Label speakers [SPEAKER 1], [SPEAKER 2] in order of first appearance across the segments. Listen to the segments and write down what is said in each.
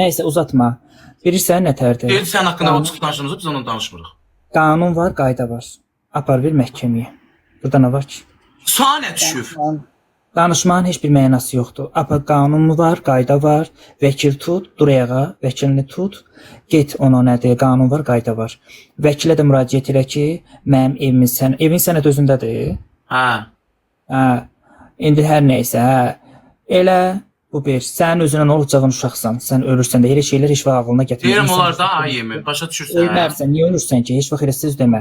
[SPEAKER 1] Nəysə uzatma. Bilirsən nətərdir?
[SPEAKER 2] Deyil, sən haqqında o çıxıb danışdığımızda biz onunla danışmırıq.
[SPEAKER 1] Qanun var, qayda var. Apar bir məhkəməyə. Burada nə var ki?
[SPEAKER 2] Sana nə düşüb?
[SPEAKER 1] Danışmanın heç bir mənası yoxdur. Apar qanun var, qayda var. Vəkil tut, dur ayağa, vəkilini tut. Get ona nədir? Qanun var, qayda var. Vəkilə də müraciət elə ki, mənim evin sənəd özündədir.
[SPEAKER 2] Hə.
[SPEAKER 1] Hə. İndi hər nəysə, elə bu bir. Sən özünə nə olacağını uşaqsan. Sən ölürsən də elə şeylər heç vaxt ağlına gətirmə.
[SPEAKER 2] Deyirəm onlar da ayemi. Başa düşürsən.
[SPEAKER 1] Ölmərsən, niyə ölürsən ki? Heç vaxt elə söz demə.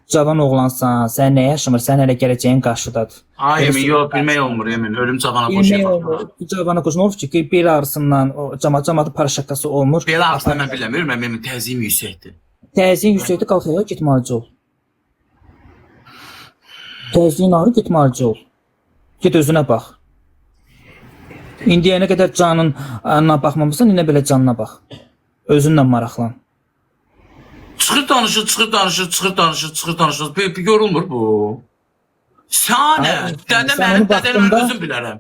[SPEAKER 1] Cavan oğlansan, sən nə yaşamırsan, hələ gələcəyin qarşıdadır.
[SPEAKER 2] Ayemi, yox, bilmək olmur, yemin. Ölüm cavana qoşulur.
[SPEAKER 1] Cavana qoşulur. Olur ki, bel ağrısından, camaatı paraşakası olmur.
[SPEAKER 2] Bel ağrısından mən bilmirəm, mənim təzyiqim yüksəkdir.
[SPEAKER 1] Təzyiqin yüksəkdir, qalx ayağa, getməlici ol. Təzyiqin ağrı, getməlici ol. Get özünə bax. İndiyənə qədər canına baxmamısan, indi belə canına bax. Özünlə maraqlan.
[SPEAKER 2] Çıxır danışır. Bir yorulmur bu. Sənə, dədəni mən özüm bilərəm.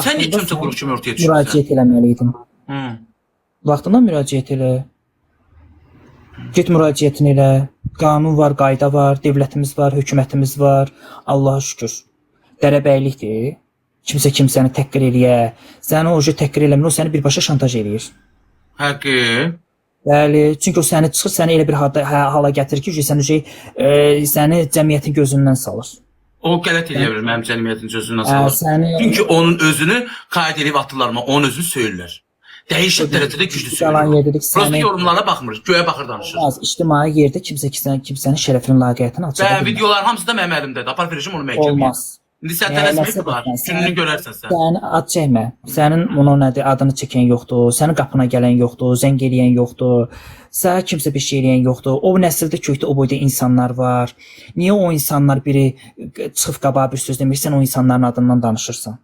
[SPEAKER 2] Sən niyə kimsə qrup kimi ortaya düşürsən?
[SPEAKER 1] Müraciət eləməliydin. Vaxtında müraciət elə. Get müraciətini elə. Qanun var, qayda var, dövlətimiz var, hökumətimiz var. Allaha şükür. Dərəbəylikdir. Kimsə kimsəni təhqir eləyə. Səni o təhqir eləmir, o səni birbaşa şantaj eləyir.
[SPEAKER 2] Həqqi.
[SPEAKER 1] Bəli, çünki o səni çıxır, səni elə bir hala gətirir ki, səni cəmiyyətin gözündən salır.
[SPEAKER 2] O qələt eləyə bilir mənim cəmiyyətin gözündən salır. Çünki onun özünü qayd edib atırlar mı, onun özünü söylürlər. Dəyişik dərəcədə güclü söylürlər. Prosta yorumlara baxmır, göyə baxır danışır.
[SPEAKER 1] İctimai yerdə kimsənin şərəfinin laqeyyətini alçada bilmir.
[SPEAKER 2] Videolar hamısı da mənim əlimdədir. Apar verəcəm onu məhkəməyə.
[SPEAKER 1] Olmaz.
[SPEAKER 2] İndi sən tələsməyib var. Gününü görərsən sən.
[SPEAKER 1] Sən ad çəkmə. Sənin onun nədir, adını çəkən yoxdur. Sənin qapına gələn yoxdur, zəng eləyən yoxdur. Sənə kimsə bir şey eləyən yoxdur. O nəsildə kökdə o boyda insanlar var. Niyə o insanlar biri çıxıb qabağa bir söz demir, sən o insanların adından danışırsan?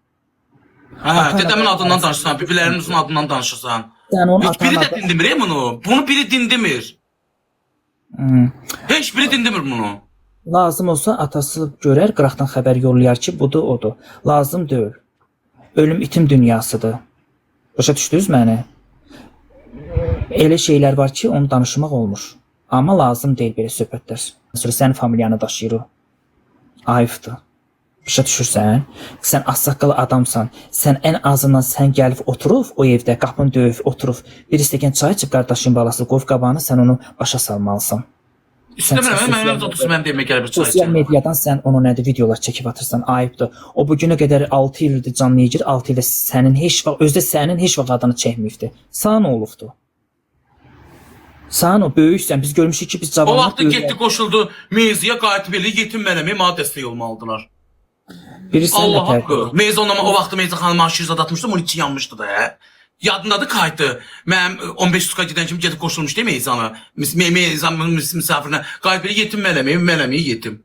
[SPEAKER 2] Hə, dədəmin adından danışırsan, biblərimizin adından danışırsan. Heç biri də dindirmir bunu. Bunu biri dindirmir. Heç biri dindirmir bunu.
[SPEAKER 1] Lazım olsa atası görər, qıraqdan xəbər yollayar ki, budur, odur. Lazım deyil. Ölüm itim dünyasıdır. Başa düşdünüz məni? Elə şeylər var ki, onu danışmaq olmur. Amma lazım deyil belə söhbətlər. Sonra sənin familiyanı daşıyır o. Ayıbdır. Başa düşürsən? Sən ağsaqqalı adamsan. Sən ən azından sən gəlib oturub o evdə, qapını döyüb oturub. Bir stəkan çay içib qardaşın balası qoyub qabağına sən onu başa salmalısan.
[SPEAKER 2] İstəmirəm, mənim otursun, mənim deyimə gəlib çay içəm.
[SPEAKER 1] Sosial mediadan sən ona nədir, videolar çəkib atırsan, ayıbdır. O bugünə qədər 6 ildir canlı yayır, 6 ildə sənin heç vaxt, özdə sənin heç vaxt adını çəkməyibdir. Sağ nə olubdur? Sağ o böyüksən, biz görmüşük ki, biz cavanlar...
[SPEAKER 2] O vaxtda getdi, qoşuldu, meyziyə qayıtıb elə yetim mənəmi, mənə dəstək olmalıdılar. Allah haqqı. Meyzi onlama, o vaxtda Meyzi xanıma aşırı atmışdım, onun içi yanmışdı da. Yadındadır kaydı. Mənim 15 sutka gedən kimi gedib qoşulmuş değil mi Meyzanı? Meyzanın misafirinə. Qayıt belə yetim mələmi yetim.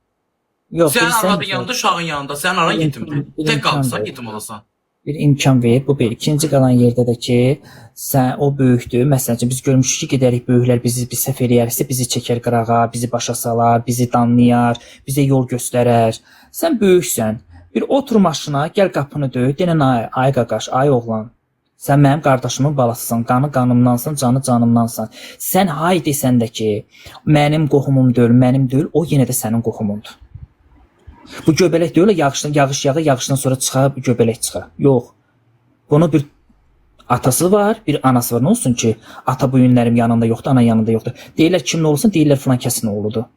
[SPEAKER 2] Sən aradın yanında, uşağın yanında. Sən aran yetimdir. Tək qalırsan, yetim olasan.
[SPEAKER 1] Bir imkan ver, bu bir. İkinci qalan yerdə də ki, sən o böyükdür. Məsələn, biz görmüşük ki, gedərik böyüklər bizi bir səhv eləyərsə, bizi çəkər qırağa, bizi başa salar, bizi danlayar, bizə yol göstərər. Sən böyüksən. Bir otur maşına, gəl qapını döy, denən ay qaqaş, ay oğlan. Sən mənim qardaşımın balasısan, qanı qanımdansan, canı canımdansan. Sən hay desən də ki, mənim qohumum deyil, o yenə də sənin qohumundur. Bu göbələk deyil, yağış yağı, yağışdan sonra çıxar, göbələk çıxar. Yox. Bunun bir atası var, bir anası var. Nə olsun ki, ata bu günlərim yanında yoxdur, ana yanında yoxdur. Deyirlər kim nə olsun, deyirlər filan kəsin oğludur.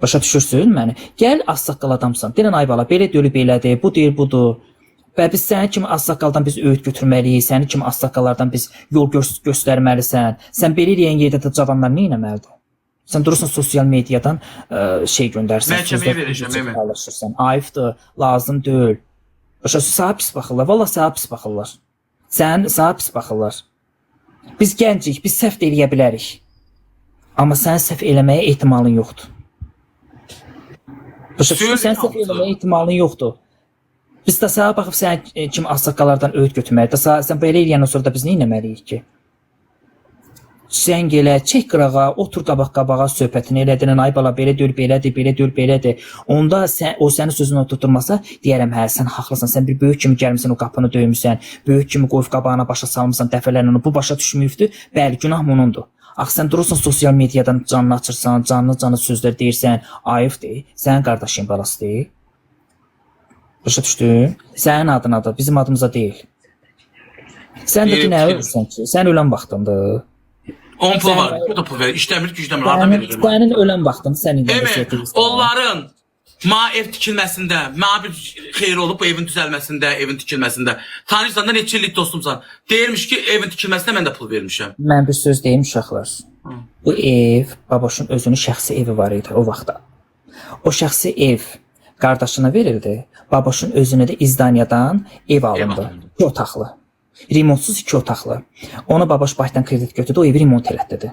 [SPEAKER 1] Başa düşürsün məni? Gəl ağsaqqal adamsan. Deyirən ay bala, belə deyil, belədir, bu deyil, budur. Və biz sənin kimi ağsaqqaldan biz öğüt götürməliyik, sənin kimi ağsaqqallardan biz yol göstərməlisən. Sən belə eləyən yerdə də cavanlar nə etməlidir? Sən durursan sosial mediadan şey göndərsən.
[SPEAKER 2] Məhkəməyə verəcəm,
[SPEAKER 1] ayıbdır, lazım deyil. Başa sağa pis baxırlar, valla sağa pis baxırlar. Sən sağa pis baxırlar. Biz gəncik, biz səhv də eləyə bilərik. Amma sənin səhv eləməyə ehtimalın yoxdur. Başa sən səhv eləməyə ehtimalın yoxdur. Biz də sağa baxıb sən kimi ağsaqqallardan öğüt götürməliyik. Sən belə eləyəndən sonra da biz nə etməliyik ki? Zəng elə, çək qırağa, otur qabaq-qabağa söhbətini elədin. Ay bala belə deyil, belədir, belə deyil, belədir. Onda o sənin sözünü tuturmasa, deyərəm hə, sən haqlısan. Sən bir böyük kimi gəlmisən, o qapını döymüsən. Böyük kimi qoyub qabağına başa salmısan dəfələrlə. Bu başa düşməyibdi. Bəli, günah bunundur. Axı sən durursan sosial mediadan canını açırsan, canlı sözlər deyirsən, ayıbdır. Sənin qardaşın balasıdır. Başa düşdün? Sənin adınadır, bizim adımıza deyil. Sən də ki, nə ölürsən ki? Sən ölən vaxtındır.
[SPEAKER 2] 10 pul var, bu da pul verir. İşləmir, gücləmir, adam verir.
[SPEAKER 1] Sənin ölən vaxtın, sən indi
[SPEAKER 2] onların ev tikilməsində, mənə bir xeyir olub bu evin düzəlməsində, evin tikilməsində. Tanıyırsan da neçə illik dostumsan. Deyirmiş ki, evin tikilməsində mən də pul vermişəm.
[SPEAKER 1] Mən bir söz deyim uşaqlar. Bu ev, babaşın özünün şəxsi evi var idi o vaxtda. O şəxsi ev qardaşına verildi. Babaşın özünə də izdaniyadan ev alındı. 2 otaqlı. Remontsuz 2 otaqlı. Ona babaş baydan kredit götürdü, o evi remont elətdirdi.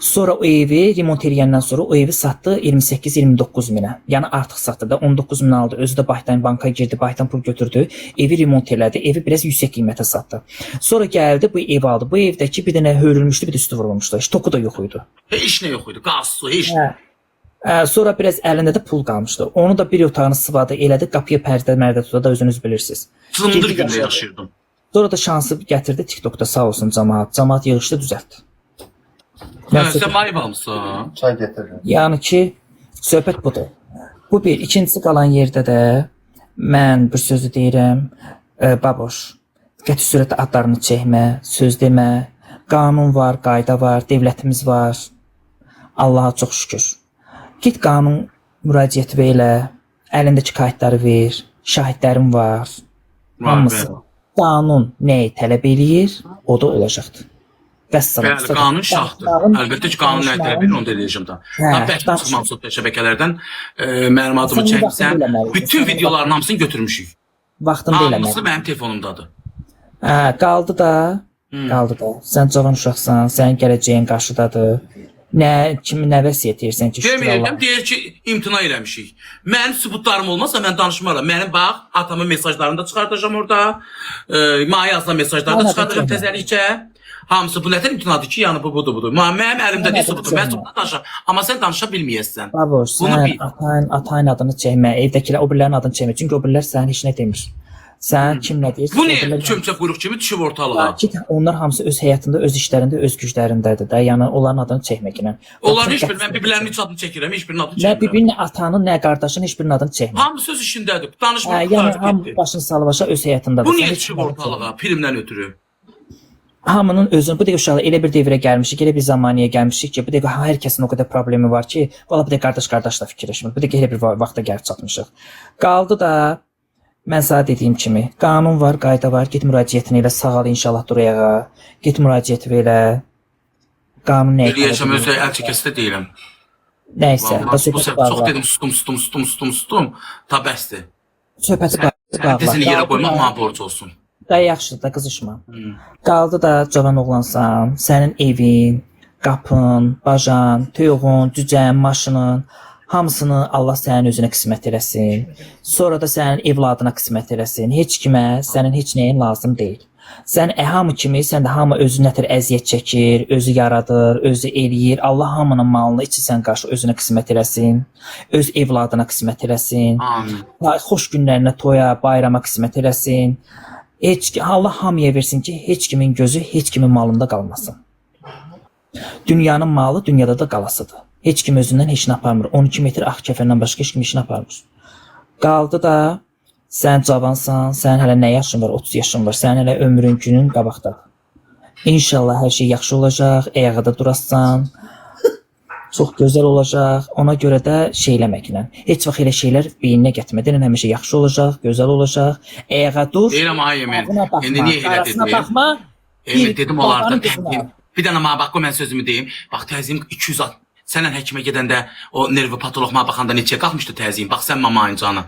[SPEAKER 1] Sonra o evi remont eləyəndən sonra o evi satdı 28-29 minə. Yəni artıq satdı da 19 min aldı. Özü də baydan bankaya girdi, baydan pul götürdü. Evi remont elədi. Evi biraz yüksək qiymətə satdı. Sonra gəldi bu evi aldı. Bu evdəki bir dənə hörülmüşdü, bir də üstü vurulmuşdu. Heç toku da yox idi.
[SPEAKER 2] Heç nə yox idi. Qaz, su, heç.
[SPEAKER 1] Sonra biraz əlində də pul qalmışdı. Onu da bir otağını sıvadı, elədi. Qapıya pərdə tutdu da özünüz bilirsiniz.
[SPEAKER 2] Cındır gündə yaşayırdım.
[SPEAKER 1] Sonra da şansı gətirdi TikTokda sağ olsun cəmaət. Cəmaət yığışdı, düzəltdi.
[SPEAKER 2] Sən mayıb almışsan.
[SPEAKER 3] Çay gətirin.
[SPEAKER 1] Yəni ki, söhbət budur. Bu bir. İkincisi qalan yerdə də mən bir sözü deyirəm. Baboş, qəti sürətdə adlarını çəkmə, söz demə. Qanun var, qayda var, devlətimiz var. Allaha çox şükür. Git qanun müraciət elə, əlindəki kayıtları ver, şahidlərin var. Hamısı. Qanun nəyi tələb eləyir, o da olacaqdır.
[SPEAKER 2] Bəli, qanun şahdır. Əlbəttə ki, qanun nəyi tələb edir, onu da eləyəcəm da. Bəlkə çıxmam sosial şəbəkələrdən mənim adımı çəksən, bütün videoların hamısını götürmüşük.
[SPEAKER 1] Vaxtında eləməli.
[SPEAKER 2] Hamısı mənim telefonumdadır.
[SPEAKER 1] Qaldı da. Sən cavan uşaqsan, sənin gələcəyin qarşıdadır. Kimi nə vəsiyyət edirsən ki, şükür Allah.
[SPEAKER 2] Deyir ki, imtina eləmişik. Mənim sübutlarım olmasa mən danışmaram. Mənim bax, atamın mesajlarını da çıxardacağam orada. Mənə yazılan mesajlarını da çıxardacağam təzəlikcə. Hamısı bu nətər imtinadır ki, yəni bu budur. Mənim əlimdə deyil sübutum, mən sübutla danışam. Amma sən danışa bilməyəsən.
[SPEAKER 1] Baboş, sən atayın adını çəkmə, evdəkilər o birilərin adını çəkmə. Çünki o birilər sənin heç nə demir. Sən kim nə deyirsən?
[SPEAKER 2] Bu nə? Çömçə quyruq kimi düşüb ortalığa.
[SPEAKER 1] Onlar hamısı öz həyatında, öz işlərində, öz güclərindədir də. Yəni onların adını çəkməklə.
[SPEAKER 2] Onların heç bir, mən bir-birlərinin heç adını çəkirəm, heç birinin adını çəkmirəm.
[SPEAKER 1] Nə bir-birinin atanın, nə qardaşın heç birinin adını çəkmir.
[SPEAKER 2] Hamısı öz işindədir. Danışmaq
[SPEAKER 1] yəni hamı başını salıvaşa öz həyatındadır.
[SPEAKER 2] Bu niyə düşüb ortalığa? Primdən ötürü.
[SPEAKER 1] Hamının özünün bu dəqiqə uşaqlar elə bir dövrə gəlmişik, elə bir zamaniyyə gəlmişik ki, bu dəqiqə hər kəsin o qədər problemi var ki, valla bu dəqiqə qardaş da fikirləşmir. Bu dəqiqə elə bir vaxta gəlib çatmışıq. Qaldı da mən sənə dediyim kimi, qanun var, qayda var. Get müraciətini elə, sağal inşallah durayağa. Get müraciət elə. Qanun nə?
[SPEAKER 2] Eləyəcəm, özü əl çəkəsi də deyirəm.
[SPEAKER 1] Nəysə,
[SPEAKER 2] çox dedim, sustum. Ta bəsdir.
[SPEAKER 1] Söhbəti bağla.
[SPEAKER 2] Dizini yerə qoymaq mənə borc olsun.
[SPEAKER 1] Da yaxşıdır da qızışma. Qaldı da cavan oğlansan, sənin evin, qapın, bajan, toyuğun, cücən, maşının hamısını Allah sənin özünə qismət eləsin. Sonra da sənin evladına qismət eləsin. Heç kimə, sənin heç nəyin lazım deyil. Sən hamı kimi, sən də hamı özü nətər əziyyət çəkir, özü yaradır, özü eləyir. Allah hamının malını içisən qarşı özünə qismət eləsin. Öz evladına qismət eləsin. Xoş günlərinə, toya, bayrama qismət eləsin. Allah hamıya versin ki, heç kimin gözü heç kimin malında qalmasın. Dünyanın malı dünyada da qalasıdır. Heç kim özündən heç nə aparmır. 12 metr ağ kəfəndən başqa heç kim heç nə aparmır. Qaldı da sən cavansan, sənin hələ nə yaşın var? 30 yaşın var. Sənin hələ ömrün günün qabaqda. İnşallah hər şey yaxşı olacaq, ayağında durasan. Çox gözəl olacaq. Ona görə də şeyləməklə. Heç vaxt elə şeylər beyninə gətirmədin. Həmişə yaxşı olacaq, gözəl olacaq. Ayağa dur.
[SPEAKER 2] Deyirəm ay Emel. İndi niyə elə dedim?
[SPEAKER 1] Baxma.
[SPEAKER 2] Emel dedim onlardan. Bir dənə mənə bax, mən sözümü deyim. Bax təzim 260. Sənən həkimə gedəndə o nervi patoloqma baxanda neçəyə qalxmışdı təzim? Bax sən mamayın canı.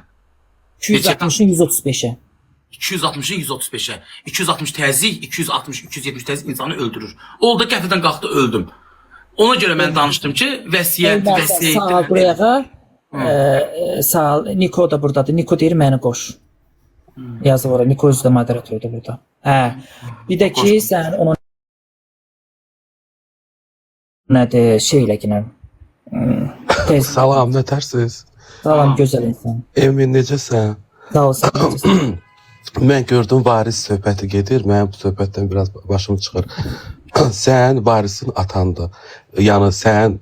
[SPEAKER 1] 260-ın 135-ə.
[SPEAKER 2] 260-ın 135-ə. 260 təzik, 260, 270 təzik insanı öldürür. Oldu qəfildən qalxdı, öldüm. Ona görə mən danışdım ki, vəsiyyət.
[SPEAKER 1] Sağ ol buraya. Sağ ol. Niko da buradadır. Niko deyir məni qoş. Yazı var. Niko özü də moderatordur burada. Bir də ki, sən ona Nədir? Şeylə yenə. Tez.
[SPEAKER 3] Salam, nə tərsiz?
[SPEAKER 1] Salam gözəl insan.
[SPEAKER 3] Emin, necəsən?
[SPEAKER 1] Sağ ol, sən necəsən?
[SPEAKER 3] Mən gördüm varis söhbəti gedir. Mənim bu söhbətdən biraz başım çıxır. Sən varisin atandır. Yəni sən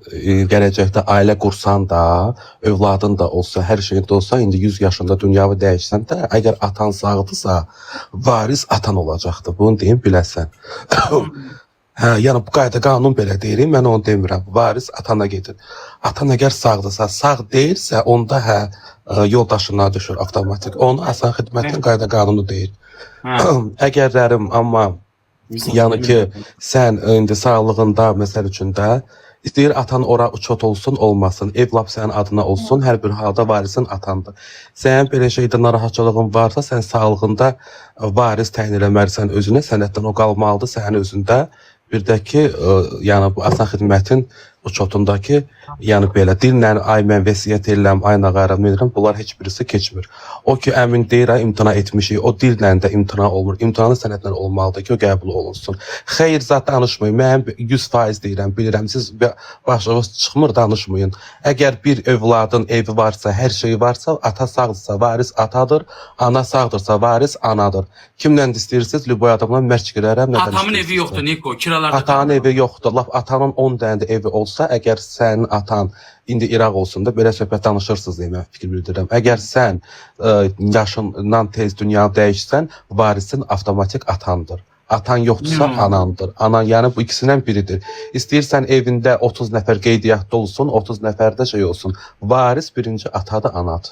[SPEAKER 3] gələcəkdə ailə qursan da, övladın da olsa, hər şeyin də olsa, indi 100 yaşında dünyanı dəyişsən də, əgər atan sağdırsa, varis atan olacaqdır. Bunu deyim biləsən. Hə, yəni bu qayda qanun belə deyir, mən onu demirəm. Varis atana gedir. Atan əgər sağdırsa, sağ deyilsə, onda hə yoldaşına düşür avtomatik. Onu asan xidmətin qayda qanunu deyir. Əgərlərim, amma yəni ki, sən indi sağlığında, məsəl üçün də istəyir atan ora uçot olsun, olmasın, ev lap sənin adına olsun, hər bir halda varisin atandır. Sənin belə şeydə narahatçılığın varsa, sən sağlığında varis təyin eləməlisən özünə, sənətdən o qalmalıdır sənin özündə. Bir də ki, yəni bu asan xidmətin uçotundakı, yəni belə dillə, ay mən vəsiyyət edirəm, ay nağaram edirəm, bunlar heç birisi keçmir. O ki, əmin deyir, imtina etmişik, o dillə də imtina olmur. İmtihanı sənətlə olmalıdır ki, o qəbul olunsun. Xeyr, zat danışmayın, mən 100% deyirəm, bilirəm, siz başınız çıxmır, danışmayın. Əgər bir övladın evi varsa, hər şeyi varsa, ata sağdırsa, varis atadır, ana sağdırsa, varis anadır. Kimlə istəyirsiniz, lüboy adamla mərc girərəm, nədən istəyirsiniz?
[SPEAKER 2] Atamın evi yoxdur, Niko, kiralarda.
[SPEAKER 3] Atanın evi yoxdur, laf atanın 10 dənə də evi olsa, əgər sənin atan indi İraq olsun da belə söhbət danışırsınız deyə mən fikir bildirirəm. Əgər sən yaşından tez dünyanı dəyişsən, varisin avtomatik atandır. Atan yoxdursa anandır. Anan yəni bu ikisindən biridir. İstəyirsən evində 30 nəfər qeydiyyatda olsun, 30 nəfərdə şey olsun. Varis birinci atadır, anadır.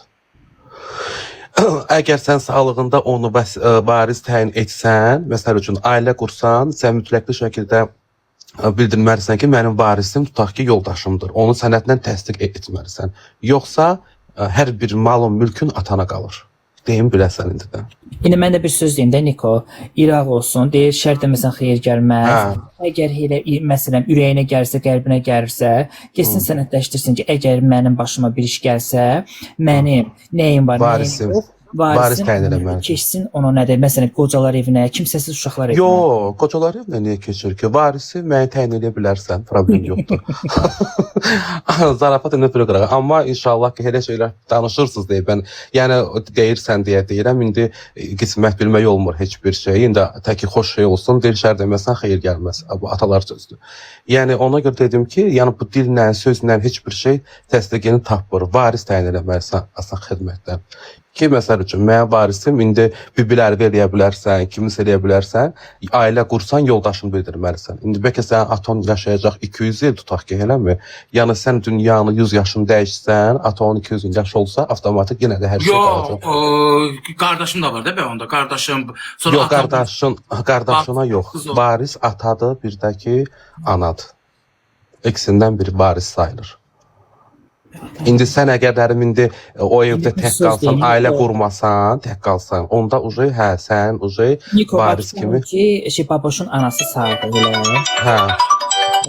[SPEAKER 3] Əgər sən sağlığında onu varis təyin etsən, məsəl üçün ailə qursan, sən mütləqli şəkildə bildirməlisən ki, mənim varisim tutaq ki, yoldaşımdır. Onu sənətlə təsdiq etməlisən. Yoxsa hər bir malın, mülkün atana qalır. Deyim biləsən indi də.
[SPEAKER 1] İndi mən də bir söz deyim də Niko, İraq olsun, deyir şərtdə məsələn xeyir gəlməz. Əgər elə məsələn ürəyinə gəlsə, qəlbinə gəlirsə, getsin sənədləşdirsin ki, əgər mənim başıma bir iş gəlsə, mənim nəyim var,
[SPEAKER 3] varisim.
[SPEAKER 1] nəyim yox,
[SPEAKER 3] Varis təyin eləməlidir.
[SPEAKER 1] Keçsin ona nədir? Məsələn, qocalar evinə, kimsəsiz uşaqlar evinə.
[SPEAKER 3] Yox, qocalar evinə niyə keçir ki? Varisi məni təyin edə bilərsən, problem yoxdur. Zarafat elə bir qırağı. Amma inşallah ki, elə şeylər danışırsınız deyə mən, yəni deyirsən deyə deyirəm, indi qismət bilmək olmur heç bir şey. İndi təki xoş şey olsun, deyir şər deməsən xeyir gəlməz. Bu atalar sözdür. Yəni ona görə dedim ki, yəni bu dillə, sözlə heç bir şey təsdiqini tapmır. Varis təyin eləməlisən asan xidmətdən. Ki, məsəl üçün, mənim varisim indi bibiləri eləyə bilərsən, kimisə eləyə bilərsən, ailə qursan, yoldaşını bildirməlisən. İndi bəlkə sənin aton yaşayacaq 200 il tutaq ki, eləmi? Yəni, sən dünyanı 100 yaşını dəyişsən, aton 200 il yaş olsa, avtomatik yenə də hər şey qalacaq.
[SPEAKER 2] Yox, qardaşım da var da be onda, qardaşım.
[SPEAKER 3] Yox, qardaşına yox. Varis atadır, bir də ki, anadır. İkisindən biri varis sayılır. İndi sən əgərlərim indi o evdə tək qalsan, ailə qurmasan, tək qalsan, onda ucu hə, sən ucu varis kimi.
[SPEAKER 1] Ki, baboşun anası sağdır elə.
[SPEAKER 3] Hə.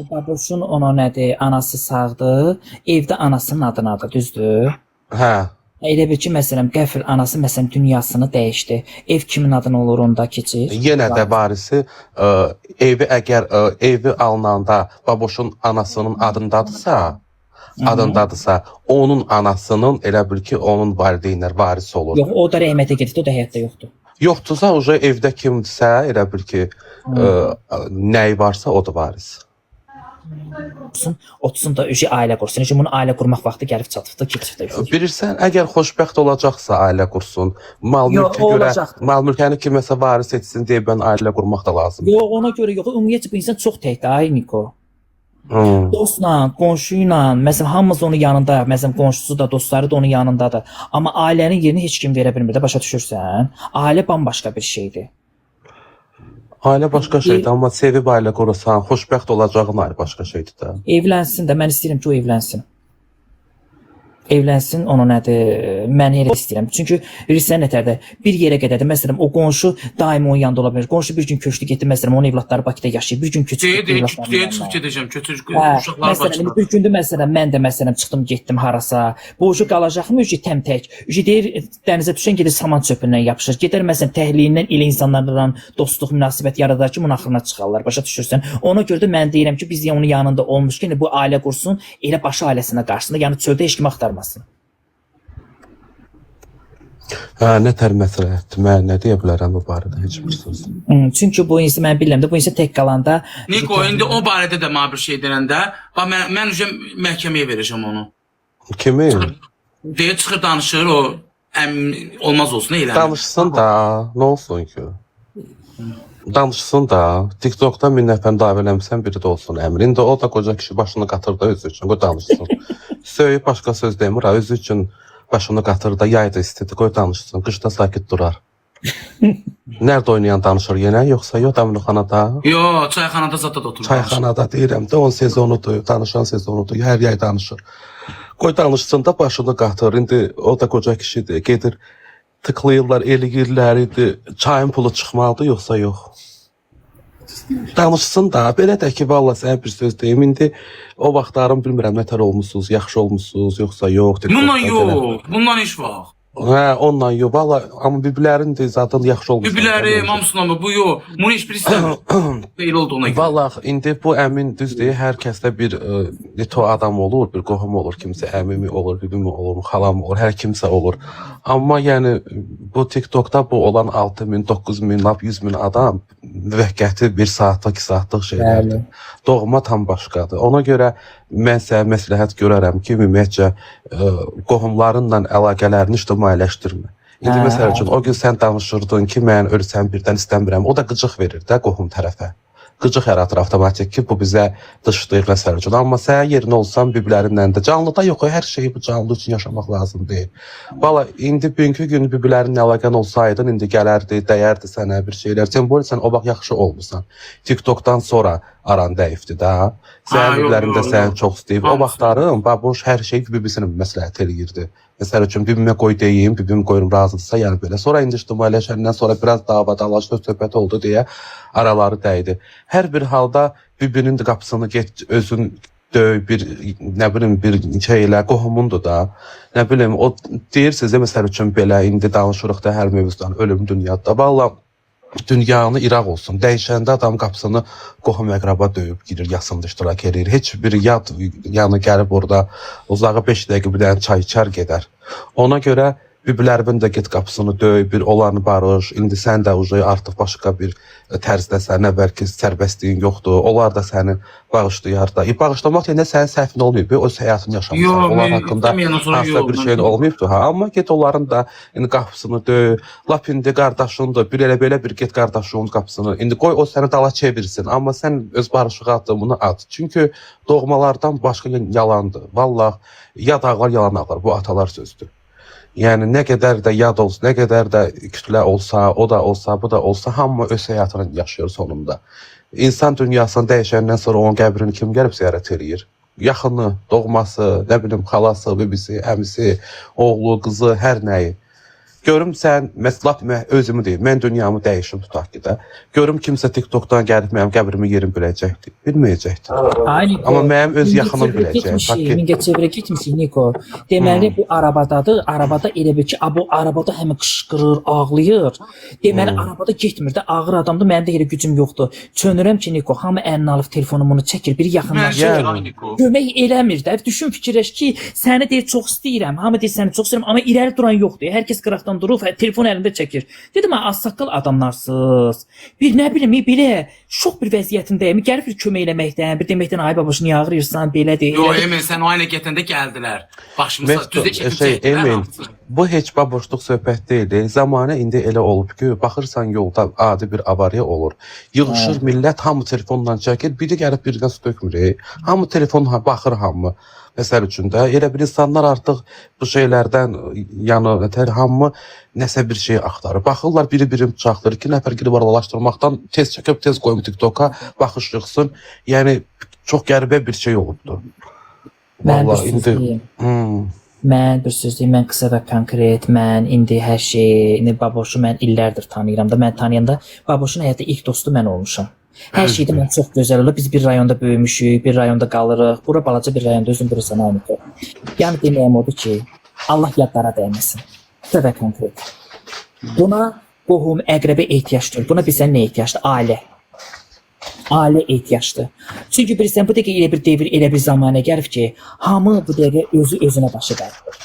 [SPEAKER 1] Baboşun ona nədir, anası sağdır, evdə anasının adınadır, düzdür?
[SPEAKER 3] Hə.
[SPEAKER 1] Elə bil ki, məsələn, qəfil anası məsələn dünyasını dəyişdi. Ev kimin adına olur onda keçir?
[SPEAKER 3] Yenə də varisi evi əgər evi alınanda baboşun anasının adındadırsa, onun anasının elə bil ki, onun valideynlər varisi olur.
[SPEAKER 1] Yox, o da rəhmətə gedibdi, o da həyatda yoxdur.
[SPEAKER 3] Yoxdursa, uca evdə kimdirsə, elə bil ki, nəyi varsa, o da varis.
[SPEAKER 1] Otusun da ailə qursun. Çünki bunun ailə qurmaq vaxtı gəlib çatıbdı, keçibdi.
[SPEAKER 3] Bilirsən, əgər xoşbəxt olacaqsa ailə qursun, mal mülkəni kiməsə varis etsin deyə mən ailə qurmaq da lazım.
[SPEAKER 1] Yox, ona görə yox. Ümumiyyətlə bu insan çox təkdir, ay Niko. Dostla, qonşu ilə, məsələn, hamımız onun yanında, məsələn, qonşusu da, dostları da onun yanındadır. Amma ailənin yerini heç kim verə bilmir də, başa düşürsən? Ailə bambaşqa bir şeydir.
[SPEAKER 3] Ailə başqa şeydir, amma sevib ailə qurursan, xoşbəxt olacağın ayrı başqa şeydir də.
[SPEAKER 1] Evlənsin də, mən istəyirəm ki, o evlənsin. Evlənsin, onun nədir? Mən elə istəyirəm. Çünki bilirsən nətərdə bir yerə qədərdir. Məsələn, o qonşu daim onun yanında ola bilər. Qonşu bir gün köçdü getdi, məsələn, onun evlatları Bakıda yaşayır. Bir gün köçdü.
[SPEAKER 2] Deyəcəm, köçür uşaqlar
[SPEAKER 1] Məsələn, bir gündə məsələn mən də məsələn çıxdım, getdim harasa. Bu ucu qalacaqmı ucu təmtək? Ucu deyir dənizə düşən gedir saman çöpündən yapışır. Gedər məsələn təhliyindən elə insanlarla dostluq münasibət yaradar ki, bunun axırına çıxarlar. Başa düşürsən? Ona görə də mən deyirəm ki, biz onun yanında olmuşkən bu ailə qursun, elə başı ailəsinə qarşısında, yəni çöldə heç kim axtarmasın.
[SPEAKER 3] Nə tər məsləhətdir? Mən nə deyə bilərəm bu barədə heç bir söz.
[SPEAKER 1] Çünki bu insan mən bilirəm də bu insan tək qalanda
[SPEAKER 2] Niko, indi o barədə də mənə bir şey deyəndə, mən məhkəməyə verəcəm onu.
[SPEAKER 3] Kimi?
[SPEAKER 2] Deyə çıxır danışır, o olmaz olsun, eləmir.
[SPEAKER 3] Danışsın da, nə olsun ki? Danışsın da, TikTok'da 1000 nəfər davet eləmişsən biri də olsun əmr. İndi o da qoca kişi başını qatırda özü üçün, qoy danışsın. Söyüb başqa söz demir, özü üçün başını qatırda, yayda istedi, qoy danışsın, qışda sakit durar. Nerede oynayan danışır yenə, yoxsa yox dəmirxanada?
[SPEAKER 2] Yox, çayxanada zətdə oturur.
[SPEAKER 3] Çayxanada deyirəm də, 10 sezonudur, danışan sezonudur, hər yay danışır. Qoy danışsın da başını qatır, indi o da qoca kişidir, gedir, tıklayırlar, eləyirlər idi, çayın pulu çıxmalıdır, yoxsa yox. Danışsın da, belə də ki, valla sənə bir söz deyim, indi o vaxtlarım bilmirəm, nətər olmuşsunuz, yaxşı olmuşsunuz, yoxsa yox.
[SPEAKER 2] Bundan yox, bundan iş var.
[SPEAKER 3] Hə, ondan yox, valla, amma bibilərin də zaten yaxşı olmuşsunuz.
[SPEAKER 2] Bibiləri, hamısından mı, bu yox, bunu heç bir istəmir, deyil olduğuna görə.
[SPEAKER 3] Valla, indi bu əmin düz deyil, hər kəsdə bir neto adam olur, bir qohum olur, kimsə əmimi olur, bibimi olur, xalam olur, hər kimsə olur. Amma yəni, bu TikTok'da bu olan 6000, 9000, 100 min adam müvəqqəti 1 saatlıq, 2 saatlıq şeylərdir. Doğma tam başqadır. Ona görə mən sənə məsləhət görərəm ki, ümumiyyətcə qohumlarınla əlaqələrini ictimailəşdirmə. İndi məsəl üçün o gün sən danışırdın ki, mən ölsəm birdən istəmirəm. O da qıcıq verir də qohum tərəfə. Qıcıq yaratır avtomatik ki, bu bizə dışlayır məsəl üçün. Amma sən yerinə olsan bibilərinlə də canlıda yox, hər şeyi bu canlı üçün yaşamaq lazım deyil. Valla indi bugünkü gün bibilərinlə əlaqən olsaydın, indi gələrdi, dəyərdi sənə bir şeylər. Sən bu sən o vaxt yaxşı olmusan. TikTok'dan sonra aran dəyifdi də. Sənin bibilərin də səni çox istəyib. O vaxtların babuş hər şey bibisinin məsləhət eləyirdi. Məsəl üçün bibimə qoy deyim, bibim qoyum razıdırsa, yəni belə. Sonra indi ictimailəşəndən sonra biraz dava dalaş söhbət oldu deyə araları dəydi. Hər bir halda bibinin də qapısını get özün döy bir nə bilim bir şeylə qohumundur da. Nə bilim o deyirsiniz məsəl üçün belə indi danışırıq da hər mövzudan ölüm dünyada. Vallahi dünyanı İraq olsun. Dəyişəndə adam qapısını qohum əqraba döyüb girir, yasında iştirak edir. Heç bir yad yanı gəlib orada uzağa 5 dəqiqə bir dənə çay içər gedər. Ona görə bibilərimin də get qapısını döy, bir olanı barış. İndi sən də artıq başqa bir tərzdəsən, əvvəlki sərbəstliyin yoxdur. Onlar da səni bağışlayar da. Bağışlamaq deyəndə sənin səhvin olmayıb, öz həyatını yaşamısan. Onlar haqqında hansısa bir şeyin olmayıbdır. Amma get onların da qapısını döy. Lap indi qardaşındır, bir elə-belə bir get qardaşının qapısını. İndi qoy o səni dala çevirsin. Amma sən öz barışıq addımını at. Çünki doğmalardan başqa yalandır. Vallahi yad ağlar yalan ağlar. Bu atalar sözdür. Yəni nə qədər də yad olsa, nə qədər də kütlə olsa, o da olsa, bu da olsa, hamı öz həyatını yaşayır sonunda. İnsan dünyasını dəyişəndən sonra onun qəbrini kim gəlib ziyarət eləyir? Yaxını, doğması, nə bilim, xalası, bibisi, əmisi, oğlu, qızı, hər nəyi. Görüm sən, məsələn, özümü deyim, mən dünyamı dəyişim tutaq ki də. Görüm kimsə TikTok'dan gəlib mənim qəbrimi yerim biləcəkdir, bilməyəcəkdir. Amma mənim öz yaxınım biləcək.
[SPEAKER 1] Mingəçevirə getmişik, Niko. Deməli, bu arabadadır. Arabada elə bir ki, bu arabada həmin qışqırır, ağlayır. Deməli, arabada getmir də, ağır adamdır, mənim də elə gücüm yoxdur. Çönürəm ki, Niko, hamı əlini alıb telefonumunu çəkir, biri yaxınlaşır. Kömək eləmir də. Düşün fikirləş ki, səni deyir, çox istəyirəm. Hamı deyir, səni çox istəyirəm, amma irəli duran yoxdur. Hər kəs qıraqdan durub, telefon əlində çəkir. Dedim, ağsaqqal adamlarsınız. Bir nə bilim, belə şok bir vəziyyətindəyim. Gəlib bir kömək eləməkdən, bir deməkdən, ay babaşı, niyə ağrıyırsan, belə deyil.
[SPEAKER 2] Yox, Emin, sən o aynə getəndə gəldilər. Başımıza düzə çəkib
[SPEAKER 3] Emin, bu heç baboşluq söhbət deyil. Zamanə indi elə olub ki, baxırsan yolda adi bir avariya olur. Yığışır millət, hamı telefonla çəkir, biri gəlib birindən su dökmür. Hamı telefonla baxır hamı. Məsəl üçün də elə bir insanlar artıq bu şeylərdən yəni hamı nəsə bir şey axtarır. Baxırlar biri-birini bıçaqlayır, 2 nəfər girib aralaşdırmaqdan tez çəkib tez qoyum TikTok'a baxış yığsın. Yəni çox qəribə bir şey olubdu.
[SPEAKER 1] Vallahi indi Mən bir sözlə mən qısa və konkret, mən indi hər şeyi, indi Baboşu mən illərdir tanıyıram da, mən tanıyanda Baboşun həyatda ilk dostu mən olmuşam. Hər şeydə mən çox gözəl olur. Biz bir rayonda böyümüşük, bir rayonda qalırıq. Bura balaca bir rayonda özün bilirsən Ayniko. Yəni deməyim odur ki, Allah yadlara dəyməsin. Qısa və konkret. Buna qohum, əqrəbə ehtiyacdır. Buna bilsən nə ehtiyacdır? Ailə. Ailə ehtiyacdır. Çünki bilirsən, bu dəqiqə elə bir devir, elə bir zamana gəlib ki, hamı bu dəqiqə özünə başı qalır.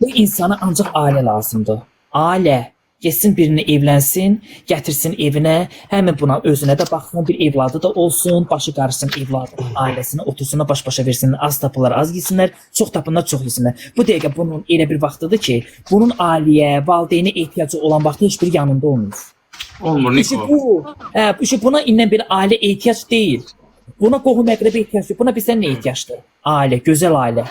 [SPEAKER 1] Bu insana ancaq ailə lazımdır. Ailə. Getsin birini evlənsin, gətirsin evinə, həmin buna özünə də baxsın, bir evladı da olsun, başı qarışsın evladı, ailəsinə, otursunlar, baş-başa versinlər, az tapırlar, az yesinlər, çox tapırlar, çox yesinlər. Bu dəqiqə bunun elə bir vaxtıdır ki, bunun ailəyə, valideynə ehtiyacı olan vaxtda heç bir yanında olmur.
[SPEAKER 2] Olmur, Niko.
[SPEAKER 1] Buna indən bir ailə ehtiyac deyil. Buna qohum əqrəbə ehtiyac deyil. Buna bilsən nə ehtiyacdır? Ailə, gözəl ailə.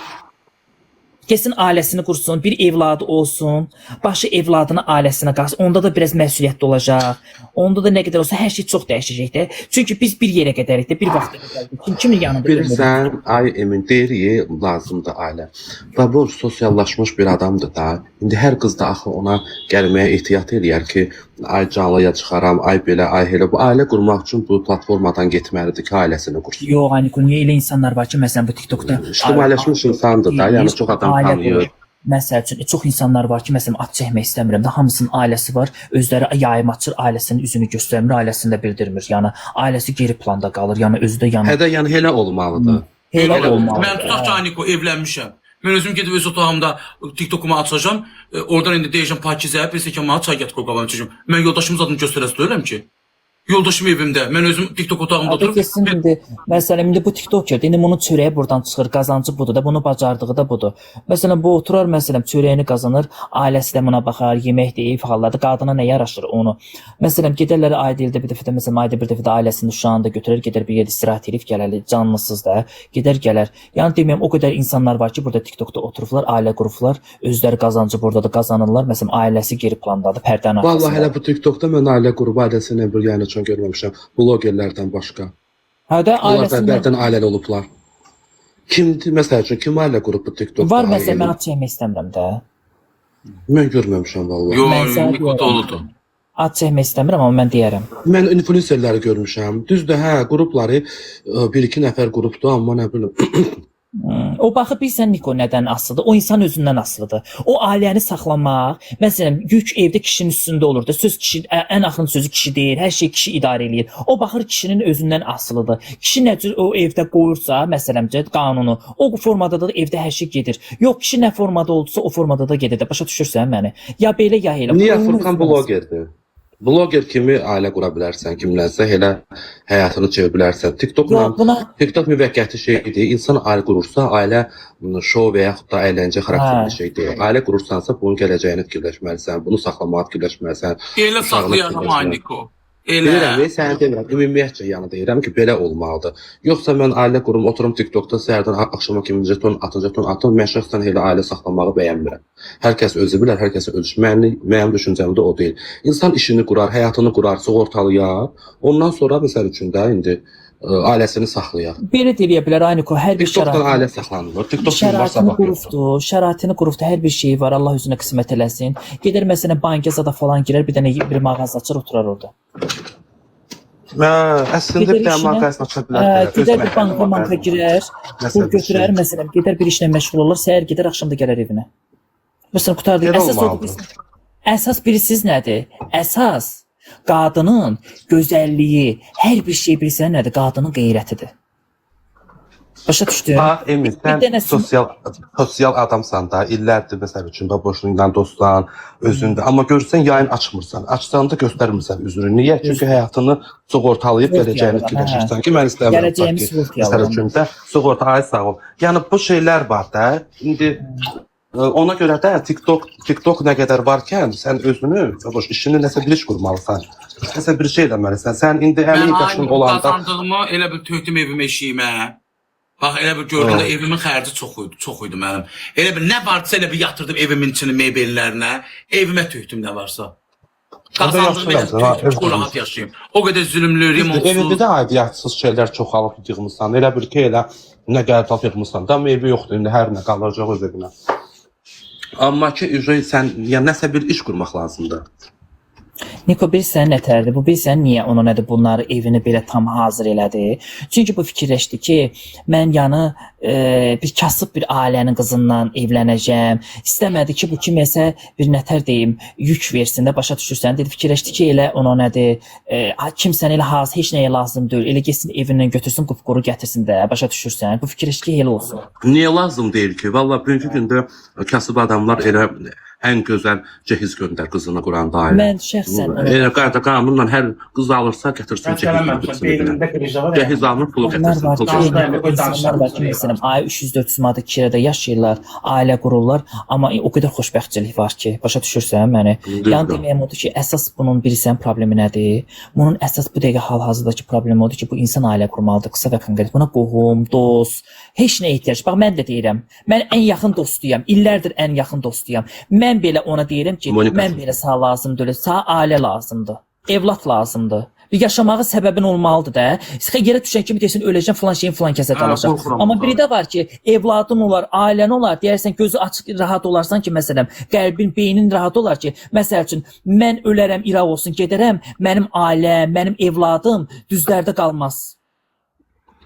[SPEAKER 1] Kesin ailəsini qursun, bir evladı olsun, başı evladını ailəsinə qalsın. Onda da biraz məsuliyyətli olacaq. Onda da nə qədər olsa hər şey çox dəyişəcək də. Çünki biz bir yerə qədərik də, bir vaxta qədərik. Kimin yanında?
[SPEAKER 3] Bilirsən, ay Emin deyirik, lazımdır ailə. Baboş sosiallaşmış bir adamdır da. İndi hər qız da axı ona gəlməyə ehtiyat eləyər ki, ay canlıya çıxaram, ay belə, ay elə. Bu ailə qurmaq üçün bu platformadan getməlidir ki, ailəsini qursun.
[SPEAKER 1] Yox, Ayniko, niyə elə insanlar var ki, məsələn bu TikTokda
[SPEAKER 3] İctimailəşmiş insandır da, yəni çox adam tanıyır.
[SPEAKER 1] Məsəl üçün, çox insanlar var ki, məsələn, ad çəkmək istəmirəm də, hamısının ailəsi var, özləri yayım açır, ailəsinin üzünü göstərmir, ailəsini də bildirmir. Yəni ailəsi geri planda qalır, yəni özü də yəni.
[SPEAKER 3] Hədə yəni elə olmalıdır.
[SPEAKER 1] Elə olmalıdır.
[SPEAKER 2] Mən tutaq ki, Niko, evlənmişəm. Mən özüm gedib öz otağımda TikTokumu açacağam. Oradan indi deyəcəm Pakizə, bir stəkan çay gətir qoyqavam çocuğum. Mən yoldaşımız adını göstərəsi deyirəm ki. Yoldaşım evimdə. Mən özüm TikTok otağımda oturup.
[SPEAKER 1] Kesin indi məsələn indi bu TikToker, indi bunun çörəyi buradan çıxır, qazancı budur da, bunu bacardığı da budur. Məsələn bu oturar məsələn çörəyini qazanır, ailəsi də buna baxar, yemək deyib xaladı, qadına nə yaraşır onu. Məsələn gedərlər ayda ildə bir dəfə məsələn ayda bir dəfə də ailəsini uşağını da götürər, gedər bir yerdə istirahət edib gələrlər, canlısız da, gedər gələr. Yəni deməyim o qədər insanlar var ki, burada TikTokda oturublar, ailə qurublar, özləri qazancı burada da qazanırlar. Məsələn ailəsi geri plandadır, pərdənin arxasında.
[SPEAKER 3] Vallahi elə bu TikTokda mən ailə qrupu ailəsini bir yəni çox görməmişəm. Blogerlərdən başqa.
[SPEAKER 1] Hədə
[SPEAKER 3] ailəsindən ailəli olublar. Kimdir məsəl üçün kim ailə qrupu TikTokda?
[SPEAKER 1] Var məsələn mən ad çəkmək istəmirəm də.
[SPEAKER 3] Mən görməmişəm vallahi.
[SPEAKER 2] Yox, Niko doludur.
[SPEAKER 1] Ad çəkmək istəmirəm amma mən deyərəm.
[SPEAKER 3] Mən influencerləri görmüşəm. Düzdür, hə, qrupları 1-2 nəfər qrupdur, amma nə bilim.
[SPEAKER 1] O baxıb bilsən Niko nədən asılıdır? O insan özündən asılıdır. O ailəni saxlamaq, məsələn, yük evdə kişinin üstündə olur da. Söz kişi ən axırın sözü kişi deyir. Hər şey kişi idarə eləyir. O baxır kişinin özündən asılıdır. Kişi nə cür o evdə qoyursa, məsələn, qanunu, o formada da evdə hər şey gedir. Yox, kişi nə formada oldusa, o formada da gedir də. Başa düşürsən məni? Ya belə ya elə.
[SPEAKER 3] Niyə Furqan blogerdir? Bloger kimi ailə qura bilərsən, kimlənsə elə həyatını çevirə bilərsən. TikTok müvəqqəti şeydir. İnsan ailə qurursa, ailə şou və yaxud da əyləncə xarakterli şey deyil. Ailə qurursansa bunun gələcəyini fikirləşməlisən, bunu saxlamağı fikirləşməlisən.
[SPEAKER 2] Elə saxlayaram Niko.
[SPEAKER 3] Bilirəm, sənə demirəm, ümumiyyətcə yəni deyirəm ki, belə olmalıdır. Yoxsa mən ailə qurum, oturum TikTokda səhərdən axşama kimi jeton atım, mən şəxsən elə ailə saxlamağı bəyənmirəm. Hər kəs özü bilər, hər kəsin öz mənim düşüncəm də o deyil. İnsan işini qurar, həyatını qurar, sığortalayar. Ondan sonra məsəl üçün də indi ailəsini saxlayar.
[SPEAKER 1] Belə deyə bilər Ayniko, hər bir
[SPEAKER 3] TikTokdan ailə saxlanılır. TikTokdan varsa baxır.
[SPEAKER 1] Şəraitini qurubdu, hər bir şeyi var. Allah özünə qismət eləsin. Gedər məsələn banka zada falan girər, bir dənə bir mağaza açır, oturar orada.
[SPEAKER 3] Əslində bir dənə mağazasını aça bilər.
[SPEAKER 1] Gedər bir banka girər, pul götürər məsələn, gedər bir işlə məşğul olur, səhər gedər, axşam da gələr evinə. Məsələn qutardı. Əsas birisiz nədir? Əsas qadının gözəlliyi, hər bir şey bilsən nədir? Qadının qeyrətidir. Başa düşdün?
[SPEAKER 3] Bax, Emin, sən sosial adamsan da, illərdir məsəl üçün Baboşunla dostsan, özündə. Amma görürsən, yayın açmırsan. Açsan da göstərmirsən üzünü. Niyə? Çünki həyatını sığortalayıb gələcəyini fikirləşirsən ki, mən istəmirəm. Məsəl üçün də sığorta, ay sağ ol. Yəni, bu şeylər var da. İndi ona görə də TikTok nə qədər varkən sən özünü, işini nəsə bir iş qurmalısan. Nəsə bir şey eləməlisən. Sən indi 50 yaşın olanda...
[SPEAKER 2] Mən qazandığımı elə bir tökdüm evim eşiyimə. Bax, elə bir gördüm də evimin xərci çox idi mənim. Elə bir nə varsa elə bir yatırdım evimin içinin mebellərinə. Evimə tökdüm nə varsa. Qazandığımı elə tökdüm, rahat yaşayayım. O qədər zülümlü, remontsuz.
[SPEAKER 3] Evində də aidiyyətsiz şeylər çox alıb yığmışsan. Elə bir ki, elə nə qəlb yığmışsan. Da meyvə yoxdur, indi hər nə qalacaq öz evinə. Amma ki sən yəni nəsə bir iş qurmaq lazımdır.
[SPEAKER 1] Niko, bilirsən nətərdir? Bu bilirsən niyə ona nədir bunları evini belə tam hazır elədi? Çünki bu fikirləşdi ki, mən bir kasıb bir ailənin qızından evlənəcəm. İstəmədi ki, bu kiməsə bir nətər deyim, yük versin də, başa düşürsən? Dedi, fikirləşdi ki, elə ona nədir? Kimsən elə hazır, heç nəyə lazım deyil. Elə getsin evindən götürsün, qupquru gətirsin də, başa düşürsən? Bu fikirləşdi ki, elə olsun.
[SPEAKER 3] Niyə lazım deyil ki? Vallahi bugünkü gündə kasıb adamlar elə ən gözəl cehiz göndər qızını quranda ailə.
[SPEAKER 1] Mən şəxsən
[SPEAKER 3] Elə qanunla hər qız alırsa gətirsin cehiz alınır, pulu gətirsin.
[SPEAKER 1] İnsanlar var ki, məsələn, ay 300-400 manat kirədə yaşayırlar, ailə qururlar, amma o qədər xoşbəxtçilik var ki, başa düşürsən məni? Yəni deməyəm odur ki, əsas bunun bilirsən problemi nədir? Bunun əsas bu dəqiqə hal-hazırdakı problemi odur ki, bu insan ailə qurmalıdır, qısa və konkret. Buna qohum, dost, heç nə ehtiyac. Bax, mən də deyirəm, mən ən yaxın dostuyam, illərdir ən yaxın dostuyam. Mən belə ona deyirəm ki, mən belə sağ lazımdır, sağ ailə lazımdır, evlat lazımdır. Yaşamağı səbəbin olmalıdır da. Yerə düşən kimi deyirsən, öləcəm, filan şeyin filan kəsə qalacaq. Amma biri də var ki, evladın olar, ailən olar, deyərsən, gözü açıq, rahat olarsan ki, məsələn, qəlbin, beynin rahat olar ki, məsəl üçün, mən ölərəm, iraq olsun, gedərəm, mənim ailəm, mənim evladım düzlərdə qalmaz.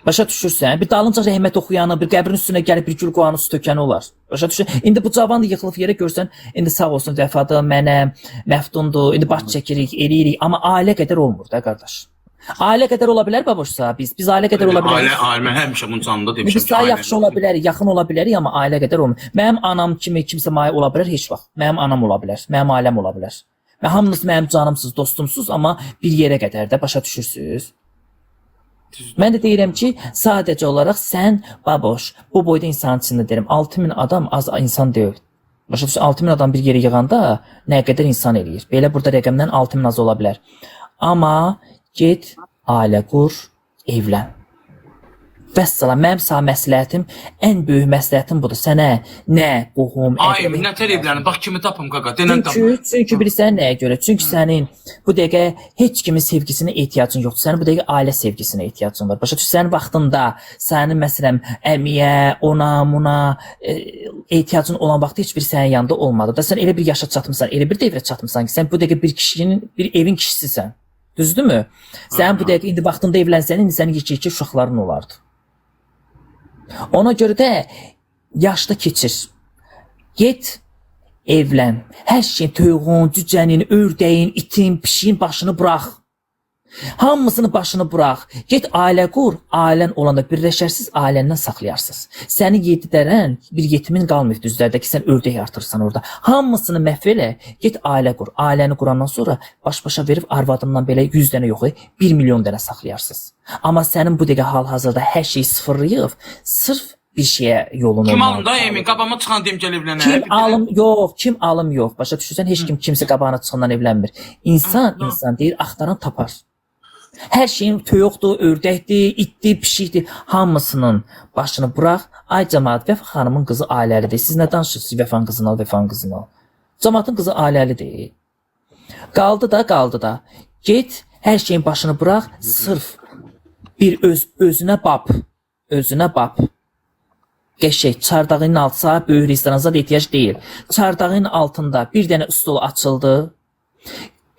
[SPEAKER 1] Başa düşürsən? Bir dalınca rəhmət oxuyanı, bir qəbrin üstünə gəlib bir gül qoğanı su tökəni olar. Başa düşürsən? İndi bu cavan da yıxılıb yerə görsən, indi sağ olsun vəfadır, mənəm, məftundur, indi baş çəkirik, eləyirik, amma ailə qədər olmur da qardaş. Ailə qədər ola bilər baboşsa, biz ailə qədər ola bilərik.
[SPEAKER 2] Ailə həmişə bunun canında demişəm.
[SPEAKER 1] Biz daha yaxşı ola bilərik, yaxın ola bilərik, amma ailə qədər olmur. Mənim anam kimi kimsə maya ola bilər heç vaxt. Mənim anam ola bilər, mənim ailəm ola bilər. Və hamınız mənim canımsız, dostumsuz, amma bir yerə qədər də başa düşürsüz. Mən də deyirəm ki, sadəcə olaraq sən, baboş, bu boyda insan içində deyirəm, 6000 adam az insan deyil. Başa düşürsən, 6000 adam bir yerə yığanda nə qədər insan eləyir. Belə burada rəqəmdən 6000 az ola bilər. Amma get, ailə qur, evlən. Vəssalam, mənim sağ məsləhətim, ən böyük məsləhətim budur. Sənə nə, qohum,
[SPEAKER 2] ay, nətər evlənin, bax kimi tapım qaqa, denən tapım.
[SPEAKER 1] Çünki bilirsən nəyə görə? Çünki sənin bu dəqiqə heç kimin sevgisinə ehtiyacın yoxdur. Sənin bu dəqiqə ailə sevgisinə ehtiyacın var. Başa düşürsən, sənin vaxtında, sənin məsələn, əmiyə, ona, buna ehtiyacın olan vaxtda heç biri sənin yanında olmadı. Da sən elə bir yaşa çatmısan, elə bir dövrə çatmısan ki, sən bu dəqiqə bir kişinin, bir evin kişisisən. Düzdürmü? Sən bu dəqiqə indi vaxtında evlənsən, indi sənin yekə uşaqların olardı. Ona görə də yaşda keçir. Get, evlən. Hər şeyin, toyuğun, cücənin, ördəyin, itin, pişiyin başını burax. Hamısını başını burax. Get ailə qur, ailən olanda birləşərsiz ailəndən saxlayarsınız. Səni yedilərən bir yetimin qalmayıb düzlərdə ki, sən ördək artırsan orada. Hamısını məhv elə, get ailə qur. Ailəni qurandan sonra baş-başa verib arvadımdan belə 100 dənə yox, 1 milyon dənə saxlayarsınız. Amma sənin bu dəqiqə hal-hazırda hər şeyi sıfırlayıb, sırf bir şeyə yolun olmalı.
[SPEAKER 2] Kim alım da Emin, qabağıma çıxan deyim gəl evlənə.
[SPEAKER 1] Kim alım yox. Başa düşürsən, heç kim kimsə qabağına çıxandan evlənmir. İnsan deyir, axtaran tapar. Hər şeyin toyuqdur, ördəkdir, itdir, pişikdir, hamısının başını burax. Ay cəmaət, Vəfa xanımın qızı ailəlidir. Siz nə danışırsınız? Vəfanın qızını al, Vəfanın qızını al. Cəmaatın qızı ailəlidir. Qaldı da. Get, hər şeyin başını burax, sırf bir özünə bab. Qəşək, çardağının altsa böyük restoranza da ehtiyac deyil. Çardağının altında bir dənə stol açıldı.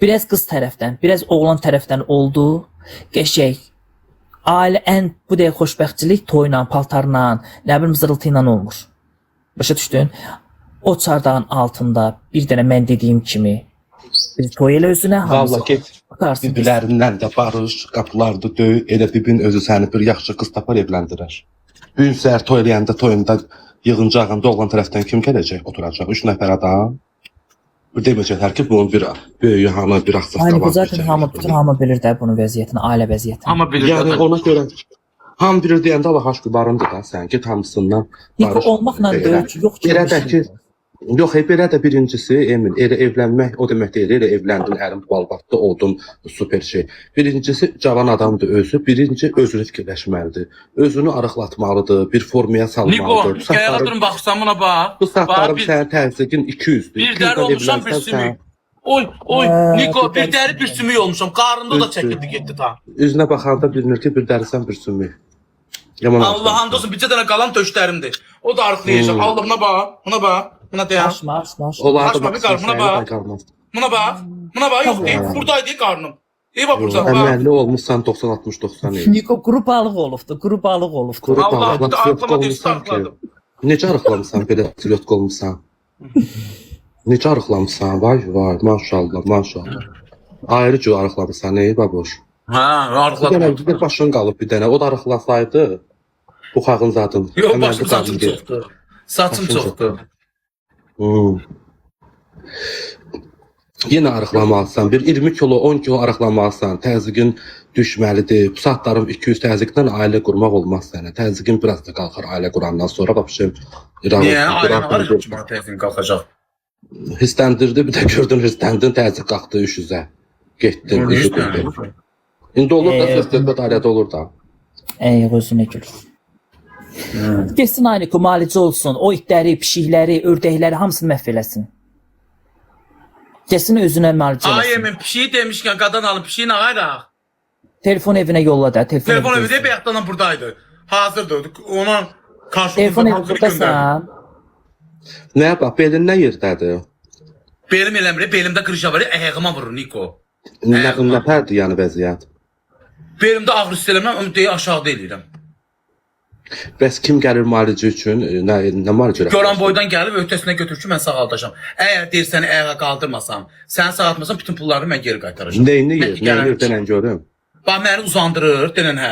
[SPEAKER 1] Biraz qız tərəfdən, biraz oğlan tərəfdən oldu. Qəşək, ailə ən bu dəqiq xoşbəxtçilik toyla, paltarla, nə bilim zırıltı ilə olmur. Başa düşdün? O çardağın altında bir dənə mən dediyim kimi bir toy elə özünə
[SPEAKER 3] Valla get, bibilərindən də barış, qapılarda döy, elə bibin özü səni bir yaxşı qız tapar evləndirər. Gün səhər toy eləyəndə toyunda yığıncağında oğlan tərəfdən kim gələcək, oturacaq? 3 nəfər adam. Deməyəcəklər ki, bunun bir böyüyü hamı, bir axsaqda var.
[SPEAKER 1] Zaten bütün hamı bilir də bunun vəziyyətini, ailə vəziyyətini.
[SPEAKER 2] Amma bilir
[SPEAKER 3] yəni ona görə hamı bilir deyəndə Allah aşkı barındır da sən, get hamısından
[SPEAKER 1] barış. Olmaqla deyil ki, yox ki.
[SPEAKER 3] Yox, belə də birincisi, Emin, elə evlənmək o demək deyil, elə evləndin, ərin balbatdı, oldun, super şey. Birincisi, cavan adamdır özü, birinci özünü fikirləşməlidir. Özünü arıqlatmalıdır, bir formaya salmalıdır.
[SPEAKER 2] Niko, gəl durun baxsan buna bax.
[SPEAKER 3] Bu saatlarım sənin təzyiqin 200'dür.
[SPEAKER 2] Bir dəri olmuşam, bir sümük. Oy, Niko, bir dəri, bir sümük olmuşam. Qarında da çəkildi, getdi ta.
[SPEAKER 3] Üzünə baxanda bilinir ki, bir dərisən, bir sümük.
[SPEAKER 2] Allah'ın olsun, bircə dənə qalan töşlərimdir. O da arıqlayacaq. Allah, buna bax, buna bax. Buna dayan.
[SPEAKER 1] Açma.
[SPEAKER 3] Onlar
[SPEAKER 2] Açma bir qarnına bax. Buna bax. Buna bax. Yox deyil. Buradaydı qarnım. Ey bax burada. Bax.
[SPEAKER 3] Əməlli olmuşsan 90-60-90
[SPEAKER 1] Niko quru balıq olubdu.
[SPEAKER 3] Quru
[SPEAKER 2] Allah,
[SPEAKER 3] balıq,
[SPEAKER 2] arxama
[SPEAKER 3] olmuşsan ki.
[SPEAKER 2] destartladım.
[SPEAKER 3] Necə arıqlamısan belə silotqa olmuşsan? Necə arıqlamısan? Vay, maşallah. Ayrı cür arıqlamısan, ey baboş.
[SPEAKER 2] Hə,
[SPEAKER 3] Bir
[SPEAKER 2] arıqladım.
[SPEAKER 3] dənə bir başın qalıb bir dənə. O da arıqlasaydı, bu xağın zadın.
[SPEAKER 2] Yox, başım saçım çoxdur. Saçım çoxdur.
[SPEAKER 3] Yenə arıqlamalısan. Bir 20 kilo, 10 kilo arıqlamalısan. Təzyiqin düşməlidir. Bu saatlarım 200 təzyiqdən ailə qurmaq olmaz sənə. Təzyiqin biraz da qalxar ailə qurandan sonra. Baxışım.
[SPEAKER 2] Niyə? Ailən var ki, mənə təzyiqin qalxacaq.
[SPEAKER 3] Hissləndirdi, bir də gördün hissləndin, təzyiq qalxdı 300-ə. Getdin, üzü getdin. İndi olur da, söhbət ailədə olur da.
[SPEAKER 1] Ey özünə gülür. Geçsin aynı müalicə olsun. O itləri, pişikləri, ördəkləri hamısını məhv eləsin. Geçsin özünə müalicə
[SPEAKER 2] Ay
[SPEAKER 1] eləsin.
[SPEAKER 2] emin pişiyi demişkən qadan alıb pişiyi nə qayraq?
[SPEAKER 1] Telefon evinə yolla da.
[SPEAKER 2] Telefon evi də bayaqdan buradaydı. Hazırdı. Ona
[SPEAKER 1] Telefon
[SPEAKER 2] qarşılığında
[SPEAKER 1] evi
[SPEAKER 2] hazır göndərdim.
[SPEAKER 1] buradasan.
[SPEAKER 3] Nə bax, belin nə yerdədir?
[SPEAKER 2] Belim eləmir, belimdə qırışa var, ayağıma vurur Niko.
[SPEAKER 3] Nə pərdir yəni vəziyyət?
[SPEAKER 2] Belimdə ağrı hiss eləmirəm, amma deyə aşağıda eləyirəm.
[SPEAKER 3] Bəs kim gəlir müalicə üçün? Nə müalicə?
[SPEAKER 2] Görən boydan gəlib öhdəsinə götür ki, mən sağaldacam. Əgər deyir səni ayağa qaldırmasam, səni sağaltmasam, bütün pullarını mən geri qaytaracam.
[SPEAKER 3] Neyini yer denən görüm.
[SPEAKER 2] Bax, məni uzandırır, denən hə.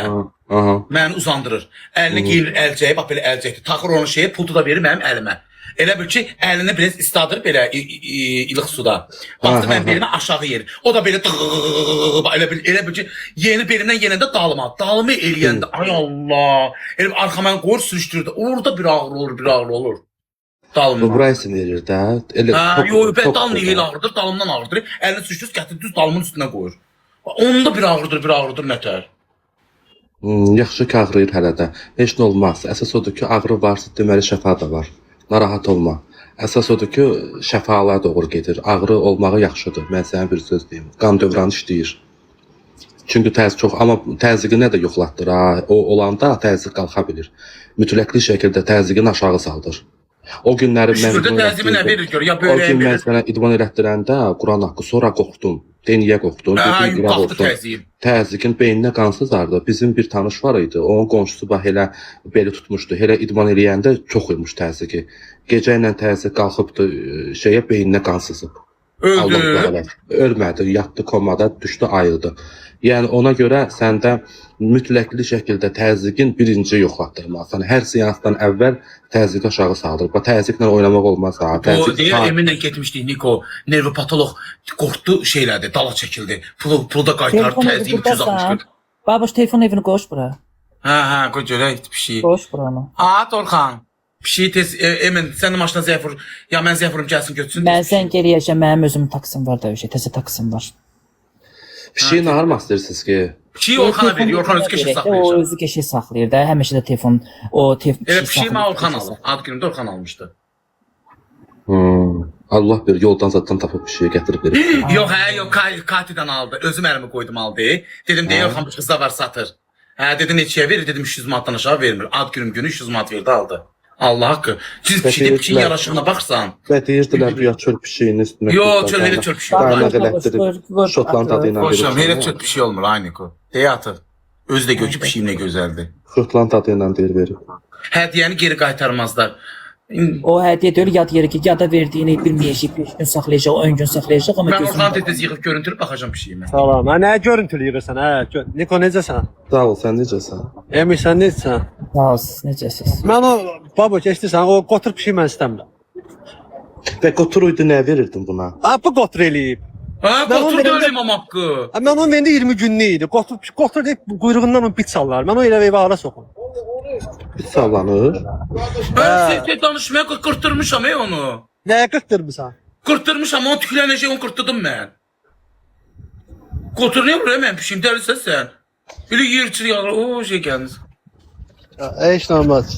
[SPEAKER 3] Aha.
[SPEAKER 2] Məni uzandırır. Əlini geyir, əlcəyi, bax belə əlcəkdir. Taxır onun şeyi, pulu da verir mənim əlimə. Elə bil ki, əlini biraz istadır belə ilıq suda. Baxdı mən belimə aşağı yerim. O da belə elə bil ki, yeni belimdən yenə də dalıma. Dalımı eləyəndə, ay Allah. Elə arxama qoyur, sürüşdürür. Orada bir ağrı olur. Dalımdan.
[SPEAKER 3] Burası verir də.
[SPEAKER 2] Hə, yox, bə dalım elə ağrıdır, dalımdan ağrıdır. Əlini sürüşdürür, gətir düz dalımın üstünə qoyur. Onda bir ağrıdır nətər.
[SPEAKER 3] Yaxşı ki, ağrıyır hələ də. Heç nə olmaz. Əsas odur ki, ağrı varsa, deməli şəfa da var. Narahat olma. Əsas odur ki, şəfalara doğru gedir. Ağrı olmağı yaxşıdır. Mən sənə bir söz deyim. Qan dövranı işləyir. Çünki təzyiq çox, amma təzyiqini də yoxlatdır. O olanda təzyiq qalxa bilir. Mütləqli şəkildə təzyiqini aşağı saldır. O günləri mən
[SPEAKER 2] Şurada təzyiqi nə verir gör, ya
[SPEAKER 3] o gün
[SPEAKER 2] böreği
[SPEAKER 3] mən
[SPEAKER 2] verir.
[SPEAKER 3] sənə idman elətdirəndə Quran haqqı sonra qorxdum. Deniyə qorxdum.
[SPEAKER 2] Hə,
[SPEAKER 3] Dedim, İraq
[SPEAKER 2] qalxdı
[SPEAKER 3] olsun.
[SPEAKER 2] təzyiqim.
[SPEAKER 3] Təzyiqin beyninə qansızardı. Bizim bir tanış var idi. Onun qonşusu bax elə beli tutmuşdu. Elə idman eləyəndə çox uymuş təzyiqi. Gecə ilə təzyiq qalxıbdı şeyə beyninə qansızıb.
[SPEAKER 2] Öldü.
[SPEAKER 3] Ölmədi, yatdı komada, düşdü, ayıldı. Yəni ona görə səndə mütləqli şəkildə təzyiqin birinci yoxlatdırmalısan. Hər seansdan əvvəl təzyiqi aşağı saldır. Bax təzyiqlə oynamaq olmaz ha.
[SPEAKER 2] O deyə Eminlə getmişdik Niko. Nervopatolog qorxdu şeylədi, dala çəkildi. Pulu da qaytardı, təzyiqi 360.
[SPEAKER 1] Babuş telefon evini qoş bura.
[SPEAKER 2] Hə, qoy görək pişiyi.
[SPEAKER 1] Qoş buranı.
[SPEAKER 2] Torxan. Pişiyi tez Emin, sənin maşına zəng vur. Ya mən zəng vurum gəlsin götürsün.
[SPEAKER 1] Mən zəng eləyəcəm, mənim özümün taksim var da, təzə taksim var.
[SPEAKER 3] Pişiyi nahar mı istəyirsiniz ki?
[SPEAKER 2] Pişiyi Orxana verir, Orxan öz keşə
[SPEAKER 1] O
[SPEAKER 2] saxlayacaq.
[SPEAKER 1] özü keşə saxlayır da, həmişə də telefon
[SPEAKER 2] Elə pişiyi mən Orxan alıb. Ad günümdə Orxan almışdı.
[SPEAKER 3] Allah bir yoldan zaten tapıb pişiyi gətirib verir.
[SPEAKER 2] Yox, Katidən aldı. Özüm əlimi qoydum aldı. Dedim, deyə Orxan bu qızda var satır. Hə, dedi neçəyə verir? Dedim 300 manatdan aşağı vermir. Ad günüm günü 300 manat verdi, aldı. Allah haqqı. Siz pişiyin yaraşığına baxsan.
[SPEAKER 3] Və deyirdilər ya çöl pişiyinin üstünə.
[SPEAKER 2] Yox, elə çöl pişiyi olmur.
[SPEAKER 3] Qaymaq elətdirib Şotland adı ilə
[SPEAKER 2] Qoşam,
[SPEAKER 3] verir.
[SPEAKER 2] elə çöl pişiyi olmur, aynı ko. Deyə atır. Özü də göçü pişiyim nə gözəldir.
[SPEAKER 3] Şotland adı ilə deyir verir.
[SPEAKER 2] Hədiyyəni geri qaytarmazlar.
[SPEAKER 1] O hədiyyə deyir, yad yeri ki, yada verdiyini bilməyəcək, 5 gün saxlayacaq, 10 gün saxlayacaq, amma
[SPEAKER 2] Mən Orxan
[SPEAKER 1] gözünü...
[SPEAKER 2] tez yığıb görüntülüb baxacam pişiyimə.
[SPEAKER 4] Salam. Nə görüntüləyirsən? Hə, Niko necəsən?
[SPEAKER 3] Sağ ol, sən necəsən?
[SPEAKER 4] Emil sən necəsən?
[SPEAKER 1] Sağ olsunuz, necəsiz?
[SPEAKER 4] Mən o baba keçdirsən, o qotur pişik mən istəmirəm.
[SPEAKER 3] Və qoturuydu nə verirdin buna?
[SPEAKER 4] Ha, bu qotur eləyib.
[SPEAKER 2] Hə,
[SPEAKER 4] Mən
[SPEAKER 2] qotur
[SPEAKER 4] onu
[SPEAKER 2] deyiləm am haqqı.
[SPEAKER 4] Ha, mən onun verdi 20 günlük idi. Qotur deyib quyruğundan onu bit sallar. Mən o elə evə soxum.
[SPEAKER 3] Bir sallanır.
[SPEAKER 2] Mən danışmaya qırtdırmışam onu.
[SPEAKER 4] Nəyə qırtdırmısan?
[SPEAKER 2] Qırtdırmışam, onu tüklənəcək, onu qırtdırdım mən. Qotur nə vurur mən pişiyim, dəlisən sən. Belə yerçilik alır, o şey gəldiniz.
[SPEAKER 4] Heç nə olmaz.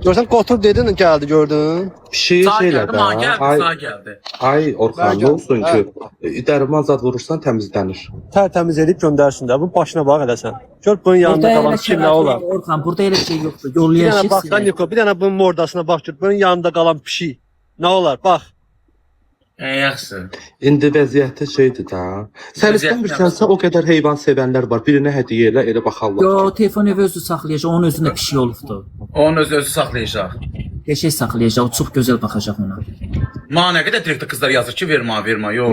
[SPEAKER 4] Görsən qotur dedin, gəldi gördün.
[SPEAKER 3] Pişiyi
[SPEAKER 2] Sağ
[SPEAKER 3] şeylə
[SPEAKER 2] gəldi, ma gəldi, sağ gəldi.
[SPEAKER 3] Ay Orxan, nə olsun ki, dərman zad vurursan təmizlənir.
[SPEAKER 4] Tərtəmiz edib göndərsin də. Bu başına bax eləsən. Gör bunun yanında qalan pişik nə olar?
[SPEAKER 1] Orxan, burada elə şey yoxdur,
[SPEAKER 4] Bir dənə bax da
[SPEAKER 1] yollayacaq.
[SPEAKER 4] Niko, bir dənə bunun mordasına bax gör. Bunun yanında qalan pişik. Nə olar? Bax.
[SPEAKER 2] Yaxşı.
[SPEAKER 3] İndi vəziyyəti şeydir də. Sən istəmirsənsə o qədər heyvan sevənlər var. Birinə hədiyyə elə, elə baxarlar.
[SPEAKER 1] Yo, telefon evi özü saxlayacaq, onun özündə pişik olubdu.
[SPEAKER 2] Onun özü saxlayacaq.
[SPEAKER 1] Qəşəng saxlayacaq, o çox gözəl baxacaq ona.
[SPEAKER 2] Mənə nə qədər direktə qızlar yazır ki, vermə, yox.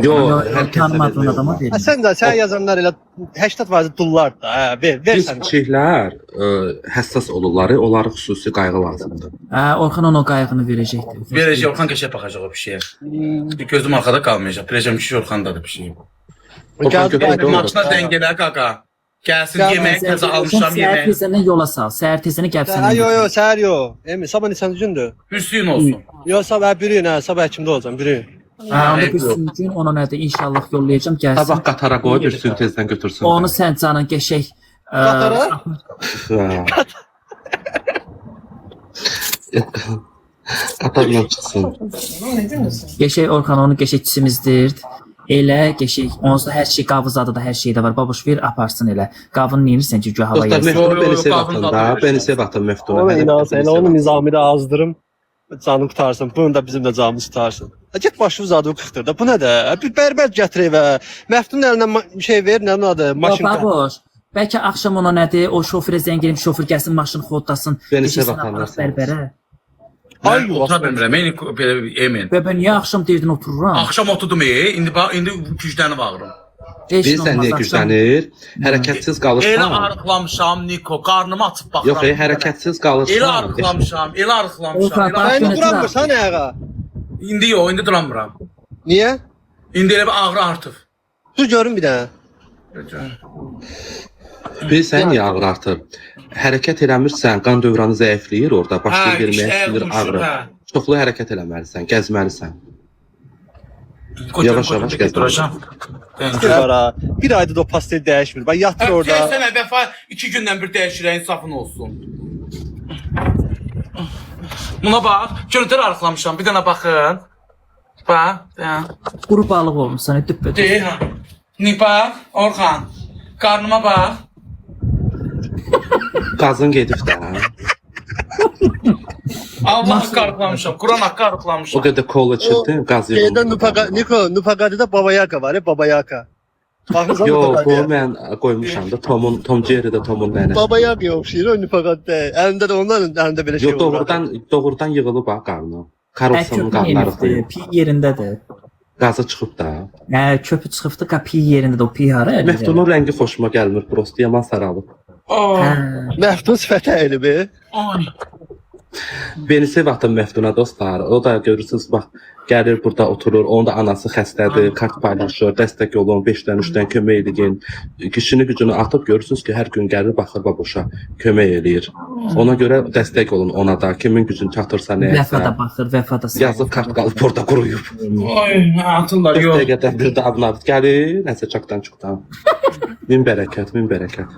[SPEAKER 1] Tanımadığın adama verin.
[SPEAKER 4] Sən yazanlar elə 80% dullar da. Ver
[SPEAKER 3] Biz
[SPEAKER 4] sən.
[SPEAKER 3] kişilər həssas olurlar, onlara xüsusi qayğı lazımdır.
[SPEAKER 1] Orxan ona o qayğını verəcəkdir.
[SPEAKER 2] Verəcək, Orxan qəşəng baxacaq o pişiyə. Gözüm arxada qalmayacaq. Biləcəm ki, Orxandadır pişiyim. Maçına dəngələ qaqa. Gəlsin yemək təzə almışam
[SPEAKER 1] Səhər
[SPEAKER 2] yemək.
[SPEAKER 1] tezdən yola sal. Səhər tezdən gəlsən.
[SPEAKER 4] Yo, səhər yo. Emi, sabah neçənci gündür?
[SPEAKER 2] Hüsnün olsun.
[SPEAKER 4] Yo, sabah biri, sabah həkimdə olacam, biri.
[SPEAKER 1] Onda bir gün ona nədir inşallah yollayacağam gəlsin.
[SPEAKER 3] Sabah qatara qoy, bir sintezdən götürsün.
[SPEAKER 1] Onu sən canın qəşəng
[SPEAKER 4] Qatara?
[SPEAKER 3] Qatarla çıxsın.
[SPEAKER 1] qəşəng Orxan onu qəşəngçimizdir. Elə qəşəng onsuz da hər şey qabız adı da hər şeydə var. Babuş ver aparsın elə. Qabını neyirsən ki, hava
[SPEAKER 3] Dostlar,
[SPEAKER 1] yesin.
[SPEAKER 3] Məftunu beni sev atın da. Beni sev atın Məftunu.
[SPEAKER 4] Ona inansın, elə onu nizamidə azdırım. Canım qutarsın, bunu da bizim də canımız qutarsın. Get başımız adı qıxdır da. Bu nədir? Bir bərbər gətir evə. Məftunun əlinə şey ver, nə adı? Maşın.
[SPEAKER 1] Babuş, bəlkə axşam ona nədir? O şoförə zəng edib şoför gəlsin maşını xodlasın.
[SPEAKER 3] Beni
[SPEAKER 1] Keçirsin
[SPEAKER 3] sev atanlar
[SPEAKER 1] aparaq bərbərə.
[SPEAKER 2] Ay, otura bilmirəm. Emin.
[SPEAKER 1] Və niyə axşam deyirdin otururam?
[SPEAKER 2] Axşam oturdum, indi güclənib ağrım.
[SPEAKER 3] Bilirsən niyə güclənir? Hərəkətsiz
[SPEAKER 2] Elə
[SPEAKER 3] qalırsan.
[SPEAKER 2] arıqlamışam, Niko, qarnımı açıb baxıram.
[SPEAKER 3] Yox, hərəkətsiz qalırsan.
[SPEAKER 2] Elə arıqlamışam, elə arıqlamışam.
[SPEAKER 1] Orxan,
[SPEAKER 2] elə
[SPEAKER 1] bax,
[SPEAKER 4] Sən
[SPEAKER 1] Yönətmə.
[SPEAKER 4] duranmırsan ayağa.
[SPEAKER 2] İndi yox, indi duramıram.
[SPEAKER 4] Niyə?
[SPEAKER 2] İndi elə bir ağrı artıb.
[SPEAKER 4] Dur görüm bir dənə.
[SPEAKER 3] Bilirsən niyə ağrı artır? Hərəkət eləmirsən, qan dövranı zəifləyir orada, başqa verməyə istəyir ağrı. Çoxlu hərəkət eləməlisən, gəzməlisən. Yavaş-yavaş
[SPEAKER 2] duracam.
[SPEAKER 4] Var. Bir ayda da o pastel dəyişmir. Bax yatır orada.
[SPEAKER 2] Sənə dəfə 2 gündən bir dəyişirək, insafın olsun. Buna bax, görüntülər arıqlamışam, bir dənə baxın. Bax,
[SPEAKER 1] Quru balıq olmusan, düppə.
[SPEAKER 2] deyil ha. Bax, Orxan, qarnıma bax.
[SPEAKER 3] Qazın gedib də.
[SPEAKER 2] Allah qarıqlamışam, Quran haqqı arıqlamışam.
[SPEAKER 3] O qədər kola içirdin, qaz
[SPEAKER 4] Şeydən
[SPEAKER 3] yığıldı.
[SPEAKER 4] Niko, Nupagadi'də babayaka var ya, babayaka. Baxırsan
[SPEAKER 3] Yox, bu
[SPEAKER 4] Nupagadi'yə.
[SPEAKER 3] mən qoymuşam da, Tom Jerry-də Tomun nənəsi.
[SPEAKER 4] Babayaka oxşayır o Nupagadi'də. Əlində də onların əlində belə şey
[SPEAKER 3] Yox, doğrudan yığılıb ha qarnı. Karlsonun qanları
[SPEAKER 1] Pi yerindədir.
[SPEAKER 3] qazı çıxıb da.
[SPEAKER 1] Köpü çıxıbdı, pi yerindədir, o pi hara?
[SPEAKER 3] Məftunun rəngi xoşuma gəlmir, prosto yaman saralıb.
[SPEAKER 4] Məftun sifəti əyilib.
[SPEAKER 2] Ay.
[SPEAKER 3] Beni sev atın Məftuna dostlar. O da görürsünüz bax gəlir burada oturur. Onun da anası xəstədir, kart paylaşır, dəstək olun, 5-dən 3-dən kömək edin. Kişinin gücünü atıb görürsünüz ki, hər gün gəlir baxır baboşa, kömək eləyir. Ona görə dəstək olun ona da. Kimin gücün çatırsa nəyəsə.
[SPEAKER 1] Vəfada baxır, vəfada.
[SPEAKER 3] Yazıb kart qalıb orada quruyub.
[SPEAKER 2] Ay, atırlar, yox.
[SPEAKER 3] Dəqiqədən bir də abunat gəlir, nəsə çaqdan çıxdan. Min bərəkət, min bərəkət.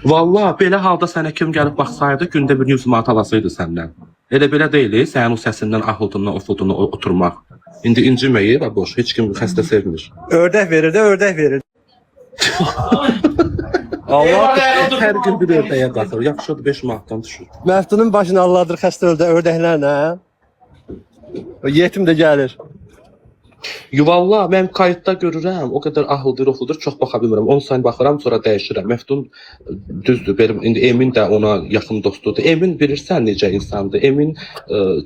[SPEAKER 3] Vallahi belə halda sənə kim gəlib baxsaydı, gündə bir 100 manat alasaydı səndən. Elə belə deyil, sənin o səsindən, ahıltından, ofultundan oturmaq. İndi inciməyir və boş, heç kim xəstə sevmir.
[SPEAKER 4] Ördək verir də, ördək verir. Allah
[SPEAKER 3] Hər gün bir ördəyə baxır, yaxşıdır 5 manatdan düşür.
[SPEAKER 4] Məftunun başını alladır xəstə ördəklərlə. O yetim də gəlir.
[SPEAKER 3] Valla mən kayıtda görürəm, o qədər ahıldır, ofuldur, çox baxa bilmirəm. 10 saniyə baxıram, sonra dəyişirəm. Məftun düzdür, benim indi Emin də ona yaxın dostudur. Emin bilirsən necə insandır. Emin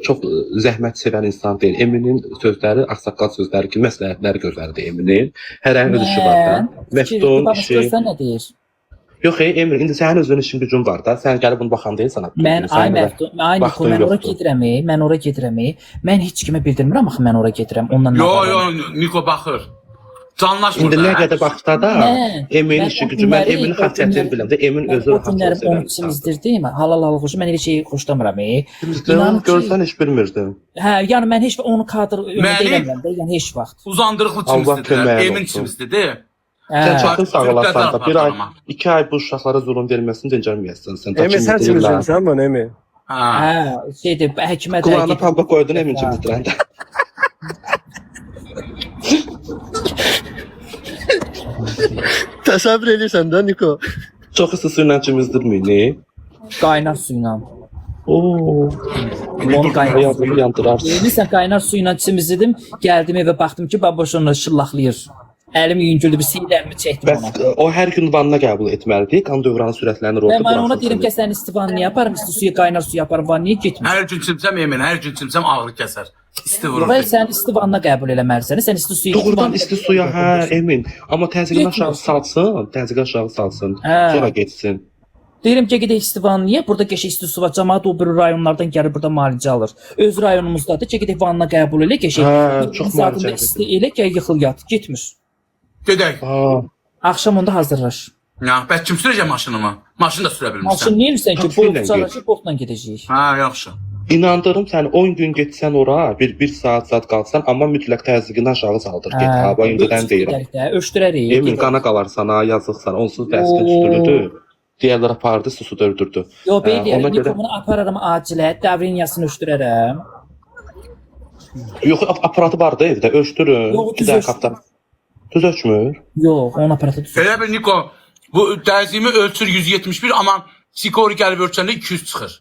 [SPEAKER 3] çox zəhmət sevən insan deyil. Eminin sözləri, ağsaqqal sözləri ki, məsləhətləri gözəldir Eminin. Hər ayın öz işi var da. Məftun işi.
[SPEAKER 1] Sən nə deyir?
[SPEAKER 3] Yox, Emin, indi sənin özünün işin gücün var da. Sən gəlib bunu baxan deyilsən.
[SPEAKER 1] Mən Niko, mən ora gedirəm. Mən heç kimə bildirmirəm axı mən ora gedirəm. Ondan
[SPEAKER 2] Yox, Niko baxır. Canlaşmır.
[SPEAKER 3] İndi nə qədər baxsa da, Emin işi gücü, mən Eminin xasiyyətini biləm də, Emin özü rahat
[SPEAKER 1] olsun. Onun içimizdir, halal xoşu, mən elə şeyi xoşlamıram.
[SPEAKER 3] Görsən heç bilmirdim.
[SPEAKER 1] Hə, yəni mən heç onu kadr deyiləm də, yəni heç vaxt.
[SPEAKER 2] Uzandırıqlı çimizdir, Emin çimizdir.
[SPEAKER 3] Sən çatın sağlasan da, bir ay, 2 ay bu uşaqlara zulüm verməsin dencəlməyəsən.
[SPEAKER 4] Emin sən çimizdirsən bunu, Emin?
[SPEAKER 1] Hə, şeydir, həkimə də...
[SPEAKER 3] Qulağına pamba qoydun Emin çimizdirəndə.
[SPEAKER 4] Təsəvvür edirsən də, Niko.
[SPEAKER 3] Çox isti suyla çimizdirməyin.
[SPEAKER 1] Qaynar suyla.
[SPEAKER 3] Oo.
[SPEAKER 1] Onu qaynar.
[SPEAKER 3] Yazını yandırarsın.
[SPEAKER 1] Sən qaynar su ilə çimizdim, gəldim evə baxdım ki, baboş onu şıllaqlayır. Əlim yüngüldür, bir sillərimi çəkdim
[SPEAKER 3] Bəs
[SPEAKER 1] ona.
[SPEAKER 3] o hər gün vanna qəbul etməlidir. Qan dövranı sürətlənir orada.
[SPEAKER 1] Mən ona deyirəm ki, sən isti vannaya aparım, isti suyu qaynar suya aparım, vannaya getmir.
[SPEAKER 2] Hər gün çimsəm yemin, hər gün çimsəm ağrı kəsər. İsti vurur.
[SPEAKER 1] Və sən isti vanna qəbul eləməlisən, sən isti suyu...
[SPEAKER 3] Doğrudan isti suya, hə, emin. Amma təzyiqini aşağı salsın, təzyiqini aşağı salsın.
[SPEAKER 1] Hə.
[SPEAKER 3] Sonra getsin.
[SPEAKER 1] Deyirəm ki, gedək isti vannaya, burada qəşəng isti su var, cəmaət o bir rayonlardan gəlir, burada müalicə alır. Öz rayonumuzdadır ki, gedək vanna qəbul elə, qəşəng.
[SPEAKER 3] Hə, çox müalicədir.
[SPEAKER 1] İsti elə ki, yıxıl yat, getmir.
[SPEAKER 2] Gedək.
[SPEAKER 1] Axşam onda hazırlaş.
[SPEAKER 2] Ya, bəlkə kim sürəcək maşınımı? Maşın da sürə
[SPEAKER 1] Maşın
[SPEAKER 2] bilmirsən.
[SPEAKER 1] niyə bilirsən ki,
[SPEAKER 3] Taksi ilə
[SPEAKER 1] bolt çalışıb, boltla gedəcəyik.
[SPEAKER 2] Hə, yaxşı.
[SPEAKER 3] İnandırım səni 10 gün getsən ora, bir saat qalsan, amma mütləq təzyiqini aşağı saldır. Get, hava indidən deyirəm.
[SPEAKER 1] Öşdürərik.
[SPEAKER 3] Emin qana qalarsan, ha, yazıqsan. Onsuz dəskin üstürüdür. Digərlər apardı, susu dördürdü.
[SPEAKER 1] Yo, bey deyirəm,
[SPEAKER 3] Ona görə-
[SPEAKER 1] Nikomunu apararam acilə, davrinyasını öşdürərəm.
[SPEAKER 3] Yox, aparatı var da evdə, ölçdürün.
[SPEAKER 1] Yox,
[SPEAKER 3] Bir dənə qapdan. Düz ölçmür.
[SPEAKER 1] Yox, onun aparatı düzgün.
[SPEAKER 2] Elə bir Niko, bu təzyiqimi ölçür 171, amma Sikori gəlib ölçəndə 200 çıxır.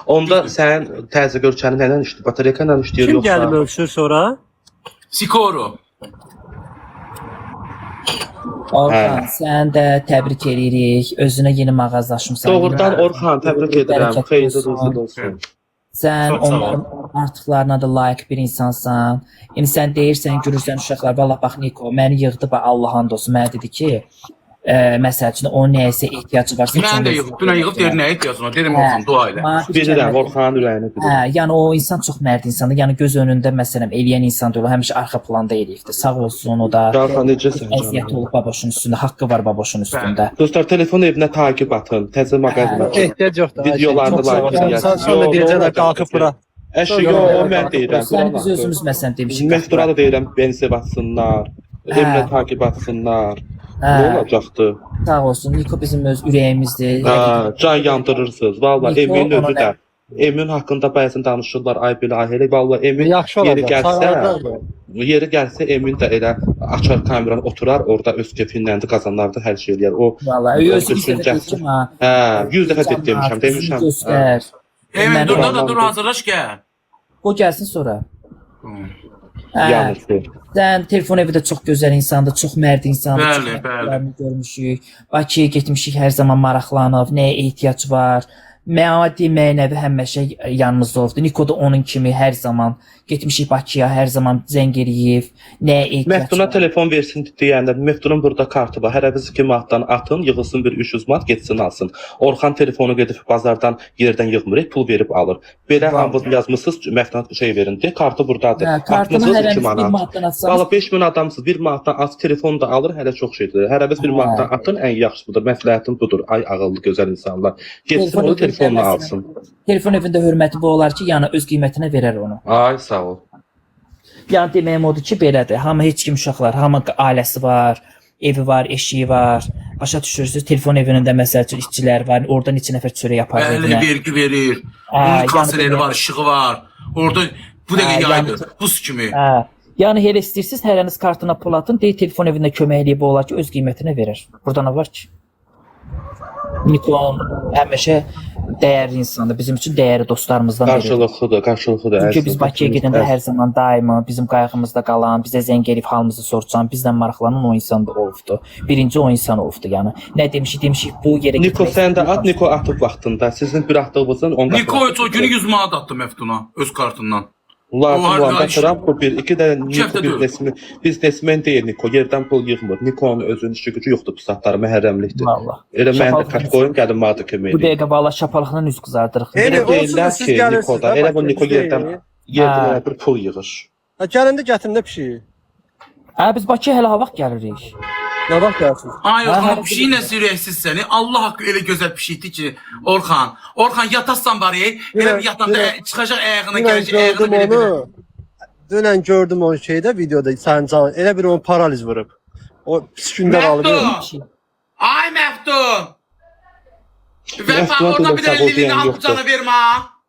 [SPEAKER 3] Onda sən təzyiq ölçəni nədən işləyir? Batareyka ilə işləyir
[SPEAKER 4] Kim gəlib
[SPEAKER 3] yoxsa?
[SPEAKER 4] ölçür sonra?
[SPEAKER 2] Sikoro.
[SPEAKER 1] Orxan,
[SPEAKER 3] Hə.
[SPEAKER 1] sən də təbrik edirik. Özünə yeni mağazalaşmısan.
[SPEAKER 3] Doğrudan Orxan, təbrik edirəm.
[SPEAKER 1] Bərəkət
[SPEAKER 3] Xeyirli
[SPEAKER 1] olsun.
[SPEAKER 3] ruzlu olsun.
[SPEAKER 1] Sən
[SPEAKER 2] Çox sağ ol.
[SPEAKER 1] onların artıqlarına da layiq bir insansan. Yəni sən deyirsən, görürsən uşaqlar, vallah bax Niko, məni yığdı, bax Allahın dostu mənə dedi ki, məsəl üçün o nəyəsə ehtiyacı varsa.
[SPEAKER 2] Mən də yığıb, dünən yığıb deyir, nə ehtiyacın var? Deyirəm, olsun, dua elə.
[SPEAKER 3] Bilirəm, Orxanın ürəyini bilirəm.
[SPEAKER 1] Hə, yəni o insan çox mərd insandır. Yəni göz önündə məsələn eləyən insan deyil, o həmişə arxa planda eləyibdir. Sağ olsun o da.
[SPEAKER 3] Orxan necəsən
[SPEAKER 1] Əziyyət
[SPEAKER 3] canım?
[SPEAKER 1] olub baboşun üstündə, haqqı var baboşun üstündə.
[SPEAKER 3] Dostlar, telefon evinə takib atın. Təzə mağazına.
[SPEAKER 4] Ehtiyac yoxdur.
[SPEAKER 3] Videolarını like
[SPEAKER 4] Sən sonra deyəcəklər qalxıb bura.
[SPEAKER 3] Əşi, yox, o mən deyirəm.
[SPEAKER 1] Sən biz özümüz məsələn demişik.
[SPEAKER 3] Məhtura da deyirəm, bensev atsınlar. Evinə takib atsınlar.
[SPEAKER 1] Hə.
[SPEAKER 3] Ne olacaqdı?
[SPEAKER 1] Sağ olsun. Niko bizim öz ürəyimizdir.
[SPEAKER 3] Can yandırırsınız. Valla
[SPEAKER 1] Niko,
[SPEAKER 3] Emin
[SPEAKER 1] ona
[SPEAKER 3] özü də.
[SPEAKER 1] nə?
[SPEAKER 3] Emin haqqında bəzən danışırlar. Ay belə, ay elə. Valla Emin
[SPEAKER 4] Yaxşı
[SPEAKER 3] yeri
[SPEAKER 4] olacaq.
[SPEAKER 3] gəlsə, yeri gəlsə Emin də elə açar kameranı oturar, orada öz keyfinləndi, qazanlardı, hər şey eləyər. O
[SPEAKER 1] Vallahi özü
[SPEAKER 3] Özü
[SPEAKER 1] bizə
[SPEAKER 3] gəlsin.
[SPEAKER 1] dedim ha.
[SPEAKER 3] hə, 100 dəfə demişəm.
[SPEAKER 1] Göstər.
[SPEAKER 2] Emin,
[SPEAKER 1] Mən
[SPEAKER 2] dur
[SPEAKER 3] vallahi-
[SPEAKER 2] da dur, hazırlaş gəl.
[SPEAKER 1] O gəlsin sonra. Hə.
[SPEAKER 3] Yanlışdır.
[SPEAKER 1] Sən telefon evi də çox gözəl insandır, çox mərd insandır.
[SPEAKER 2] Bəli,
[SPEAKER 1] çox
[SPEAKER 2] bəli.
[SPEAKER 1] mərd görmüşük. Bakıya getmişik, hər zaman maraqlanıb, nəyə ehtiyac var. Maddi, mənəvi həmişə yanımızda olubdu. Niko da onun kimi hər zaman getmişik Bakıya, hər zaman zəng eləyib. Nəyə ehtiyac
[SPEAKER 3] Məftuna
[SPEAKER 1] var.
[SPEAKER 3] telefon versin deyəndə, Məftunun burada kartı var. Hər əvəz 2 manatdan atın, yığılsın bir 300 manat, getsin alsın. Orxan telefonu gedib bazardan yerdən yığmırıq, pul verib alır. Belə hamınız yazmısınız, Məftuna şey verin deyə, kartı burdadır.
[SPEAKER 1] Hə, kartını
[SPEAKER 3] Atmısınız
[SPEAKER 1] hər
[SPEAKER 3] 2
[SPEAKER 1] əvəz 1
[SPEAKER 3] manat.
[SPEAKER 1] manatdan atsanız.
[SPEAKER 3] Valla 5000 adamsınız, 1 manatdan at, telefonu da alır, hələ çox şeydir. Hər əvəz 1 manatdan atın, ən yaxşısı budur. Məsləhətim budur. Ay ağıllı, gözəl insanlar. Getsin
[SPEAKER 1] Telefon
[SPEAKER 3] onu
[SPEAKER 1] evində
[SPEAKER 3] telefonla
[SPEAKER 1] məsələn-
[SPEAKER 3] alsın.
[SPEAKER 1] Telefon evində hörməti bu olar ki, yəni öz qiymətinə verər onu.
[SPEAKER 3] Ay sağ ol.
[SPEAKER 1] Yəni deməyim odur ki, belədir. Hamı heç kim uşaqlar, hamı ailəsi var, evi var, eşiyi var. Başa düşürsüz? Telefon evində məsəl üçün işçilər var, oradan neçə nəfər çörək yapar
[SPEAKER 2] Bəli,
[SPEAKER 1] evinə.
[SPEAKER 2] vergi verir.
[SPEAKER 1] Hə,
[SPEAKER 2] Onun
[SPEAKER 1] yəni
[SPEAKER 2] konserləri
[SPEAKER 1] belə-
[SPEAKER 2] var, işığı var. Orada bu dəqiqə
[SPEAKER 1] Hə,
[SPEAKER 2] yaydır.
[SPEAKER 1] yəni-
[SPEAKER 2] Buz kimi.
[SPEAKER 1] Hə. Yəni elə istəyirsiniz, hərəniz kartına pul atın, deyə telefon evində kömək eləyib olar ki, öz qiymətinə verər. Burada nə var ki? Nikon həmişə dəyərli insandır. Bizim üçün dəyərli dostlarımızdan biridir.
[SPEAKER 3] Qarşılıqlıdır, qarşılıqlıdır.
[SPEAKER 1] Çünki
[SPEAKER 3] əziz
[SPEAKER 1] biz Bakıya
[SPEAKER 3] dostlarımız,
[SPEAKER 1] gedəndə
[SPEAKER 3] əziz.
[SPEAKER 1] hər zaman daima bizim qayğımızda qalan, bizə zəng edib halımızı soruşan, bizlə maraqlanan o insan da olubdu. Birinci o insan olubdu, yəni. Nə demişik, bu yerə
[SPEAKER 3] Niko
[SPEAKER 1] getmək
[SPEAKER 3] sən də
[SPEAKER 1] istəyirəm.
[SPEAKER 3] at, Niko atıb vaxtında. Sizin bir atdığınızın 10 qatı.
[SPEAKER 2] Niko o günü 100 manat attı Məftuna öz kartından.
[SPEAKER 3] Lazım
[SPEAKER 2] O var,
[SPEAKER 3] olanda
[SPEAKER 2] var,
[SPEAKER 3] Trump bu bir, iki də Niko
[SPEAKER 2] həftə deyil.
[SPEAKER 3] biznesmen deyil Niko, yerdən pul yığmır. Niko'nun özünün işi gücü yoxdur bu saatları, məhərrəmlikdir.
[SPEAKER 1] Vallah.
[SPEAKER 3] Elə mən də
[SPEAKER 1] Şapalaq-
[SPEAKER 3] kaç qoyum, gəlin maddə kömək
[SPEAKER 1] Bu
[SPEAKER 3] edin.
[SPEAKER 1] dəqiqə valla şapalaqla üz qızardırıq.
[SPEAKER 4] Elə
[SPEAKER 3] Elə
[SPEAKER 4] olsun
[SPEAKER 3] deyirlər
[SPEAKER 4] da siz
[SPEAKER 3] ki,
[SPEAKER 4] gəlirsiniz
[SPEAKER 3] Niko'da,
[SPEAKER 4] də
[SPEAKER 3] elə bu
[SPEAKER 4] Bakıya,
[SPEAKER 3] Niko
[SPEAKER 4] biz deyil.
[SPEAKER 3] yerdən
[SPEAKER 1] Hə.
[SPEAKER 3] bir pul yığır.
[SPEAKER 4] Ha, gələndə gətirin də pişiyi.
[SPEAKER 1] Hə, biz Bakıya hələ ha vaxt gəlirik.
[SPEAKER 4] Nə vaxt gəlirsiniz?
[SPEAKER 2] Ay
[SPEAKER 1] Hə,
[SPEAKER 2] Orxan,
[SPEAKER 1] hə,
[SPEAKER 2] bir şey nə sürəksiz səni. Allah haqqı elə gözəl bir şeydi ki, Orxan. Orxan yatasan bari, elə bir yatanda çıxacaq ayağına
[SPEAKER 4] Dünən
[SPEAKER 2] gələcək, ayağını
[SPEAKER 4] gördüm
[SPEAKER 2] belə belə.
[SPEAKER 4] onu. Dünən gördüm o şeydə, videoda sənin canın. Elə bir onu paraliz vurub. O pis gündə qalıb.
[SPEAKER 2] Məftun! Ay Məftun! Və
[SPEAKER 3] Məftuna
[SPEAKER 2] orada
[SPEAKER 3] dedim,
[SPEAKER 2] bir
[SPEAKER 3] sağ ol
[SPEAKER 2] əlini
[SPEAKER 3] deyən
[SPEAKER 2] al
[SPEAKER 3] yoxdur.
[SPEAKER 2] cana vermə.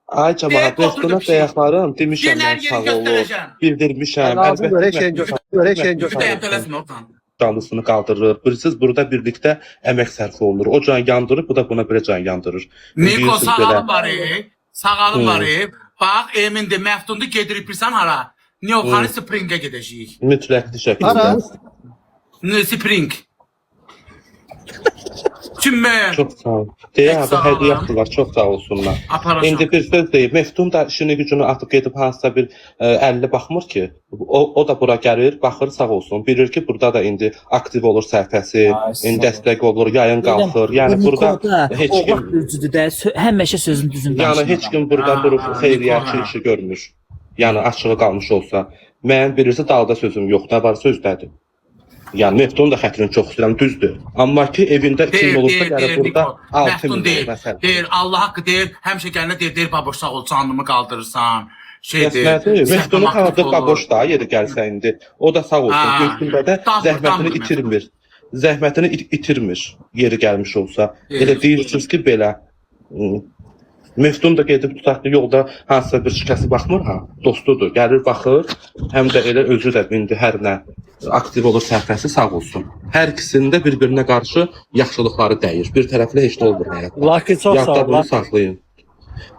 [SPEAKER 3] Ay cəmaət,
[SPEAKER 2] Bir
[SPEAKER 3] dostuna
[SPEAKER 2] oturdu bir şey.
[SPEAKER 3] dayaqlarım, demişəm
[SPEAKER 2] Birlər
[SPEAKER 3] mən
[SPEAKER 2] yeri
[SPEAKER 3] sağ olun.
[SPEAKER 2] göstərəcəm.
[SPEAKER 3] Bildirmişəm,
[SPEAKER 4] Lazım görək şeyin
[SPEAKER 3] əlbəttə.
[SPEAKER 4] görək şeyin
[SPEAKER 2] Bir də
[SPEAKER 4] görək.
[SPEAKER 2] yatələsmə Orxan.
[SPEAKER 3] Canlısını qaldırır. Bilirsiniz, burada birlikdə əmək sərf olunur. O can yandırır, bu da buna belə can yandırır.
[SPEAKER 2] Niko
[SPEAKER 3] Bilirsiniz
[SPEAKER 2] sağ
[SPEAKER 3] belə.
[SPEAKER 2] ol bari. Sağalım var. Bax, Emin de Məftundu gedirik bilsən hara? Neoxani Spring'e gedəcəyik.
[SPEAKER 3] Mütləqli şəkildə.
[SPEAKER 4] Hara?
[SPEAKER 2] Spring. Kim ben?
[SPEAKER 3] Çox sağ ol. Deyə abi
[SPEAKER 2] Sağ olun.
[SPEAKER 3] hədiyyə atdılar. Çox sağ olsunlar.
[SPEAKER 2] Aparacağım.
[SPEAKER 3] İndi bir söz deyib. Meftun da işini gücünü atıb gedib hansısa bir 50 baxmır ki. O da bura gəlir, baxır sağ olsun. Bilir ki, burada da indi aktiv olur səhifəsi, indi dəstək olur, yayın qalxır. Yəni burada heç kim
[SPEAKER 1] düzdür də, həmişə sözün düzündə.
[SPEAKER 3] yəni heç kim burada durub xeyriyyətçi işi görmür. Yəni açığı qalmış olsa, mən birisi dalda sözüm yox, nə var sözdədir. Yəni Meftun da xətrini çox istəyirəm, düzdür. Amma ki evində kim olursa gəlib burada 6 min məsəl.
[SPEAKER 2] Deyir, Allah haqqı deyir, həmişə gəlinə deyir, baboş sağ ol, canımı qaldırırsan.
[SPEAKER 3] Meftunu tanıdıq baboş da yeri gəlsə indi. O da sağ olsun. Gözündə də zəhmətini itirmir. Zəhmətini itirmir yeri gəlmiş olsa. Elə deyirsiniz ki belə. Meftun da gedib tutaq ki, yolda hansısa bir şikəsi baxmır ha, dostudur, gəlir baxır, həm də elə özü də indi hər nə aktiv olur səhifəsi sağ olsun. Hər ikisində bir-birinə qarşı yaxşılıqları dəyir. Bir tərəfli heç nə olmur həyatda.
[SPEAKER 4] Laki çox sağ
[SPEAKER 3] Yadda
[SPEAKER 4] ol.
[SPEAKER 3] bunu saxlayın.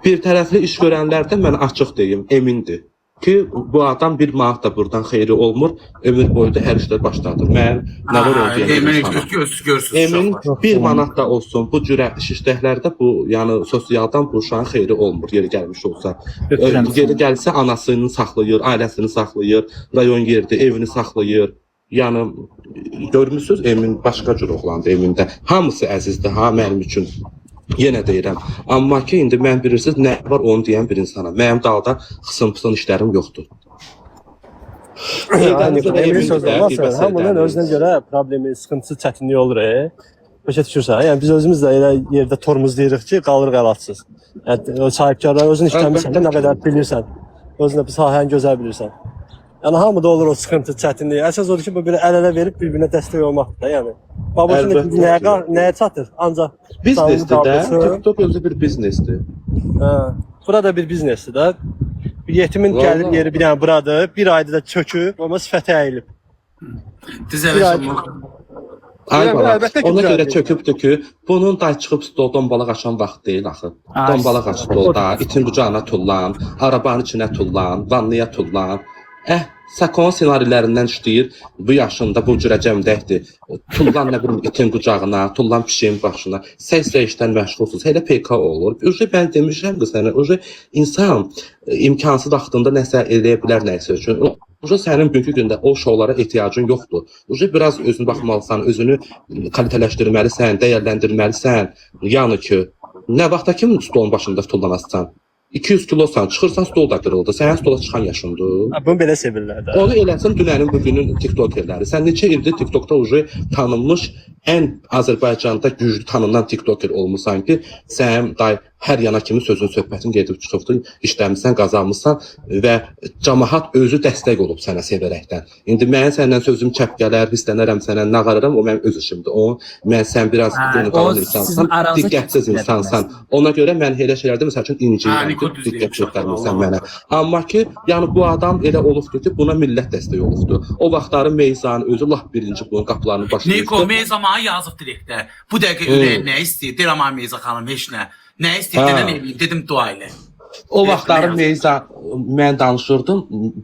[SPEAKER 3] Bir tərəfli iş görənlərdə mən açıq deyim, emindir ki, bu adam bir manat da buradan xeyri olmur, ömür boyu da hər işlər başladır. Mən nə var o deyəm.
[SPEAKER 2] Emin görsünüz.
[SPEAKER 3] Emin bir manat da olsun bu cürə işlərdə bu, yəni sosialdan bu uşağın xeyri olmur yeri gəlmiş olsa. Yeri gəlsə anasını saxlayır, ailəsini saxlayır, rayon yerdə evini saxlayır. Yəni görmüsüz Emin başqa cür oğlandı Emində. Hamısı əzizdir ha mənim üçün. Yenə deyirəm. Amma ki indi mən bilirsiniz nə var onu deyən bir insanam. Mənim dalda xısım-pısın işlərim yoxdur.
[SPEAKER 4] Emin sözü olmazsa, hamının özünə görə problemi, sıxıntısı, çətinliyi olur. Başa düşürsən? Yəni biz özümüz də elə yerdə tormuzlayırıq ki, qalırıq əlatsız. Yəni o sahibkarlar özün işləmirsən də nə qədər bilirsən. Özünə bir sahəni gözəl bilirsən. Yəni hamıda olur o sıxıntı, çətinlik. Əsas odur ki, bu belə əl-ələ verib bir-birinə dəstək olmaqdır da, yəni. Baboşun nəyə çatır? Ancaq
[SPEAKER 3] biznesdir də. TikTok özü bir biznesdir.
[SPEAKER 4] Burada bir biznesdir də. Bir yetimin gəlir yeri bir dənə buradır. Bir ayda da çöküb, amma sifəti əyilib.
[SPEAKER 2] Dizələşim.
[SPEAKER 3] Ay bala, ona görə çökübdür ki, bunun da çıxıb stol dombalaq açan vaxt deyil axı. Dombalaq aç stolda, itin qucağına tullan, arabanın içinə tullan, vannaya tullan. Sakon senarilərindən işləyir, bu yaşında bu cürə cəmdəkdir. Tullan nə bilim itin qucağına, tullan pişiyin başına, səs-səy işdən məşğulsuz. Elə PK olur. Uje mən demişəm ki sənə, uje insan imkansız vaxtında nəsə eləyə bilər nəsə üçün. Uje sənin bugünkü gündə o şovlara ehtiyacın yoxdur. Uje biraz özünü baxmalısan, özünü kalitələşdirməlisən, dəyərləndirməlisən. Yəni ki, nə vaxta kimi stolun başında tullanasan? 200 kilosan, çıxırsan stol da qırıldı. Sənin stola çıxan yaşındır.
[SPEAKER 4] Bunu belə sevirlər də.
[SPEAKER 3] Onu eləsin dünənin bugünün TikTokerləri. Sən neçə ildir TikTokda uje tanınmış, ən Azərbaycanda güclü tanınan TikToker olmusan ki, sən hər yana kimi sözün söhbətin gedib çıxıbdı, işləmişsən, qazanmışsan və cəmaət özü dəstək olub sənə sevərəkdən. İndi mən səndən sözüm çəp gələr, hissənərəm sənə, nağarıram, o mənim öz işimdir. Mən sən biraz qalan insansan, diqqətsiz insansan. Ona görə mən elə şeylərdə məsəl üçün inciyirəm, diqqət göstərmirsən mənə. Amma ki, yəni bu adam elə olubdur ki, buna millət dəstək olubdur. O vaxtların Meyzanın özü lap birinci bunun qapılarını başlayırdı.
[SPEAKER 2] Niko, Meyza mənə yazıb direktdə. Bu dəqiqə ürəyin nə istəyir? Deyirəm ay Meyza xanım, heç nə. Nə istəyirdən dedim dua elə.
[SPEAKER 3] O vaxtları Meyza, mən danışırdım,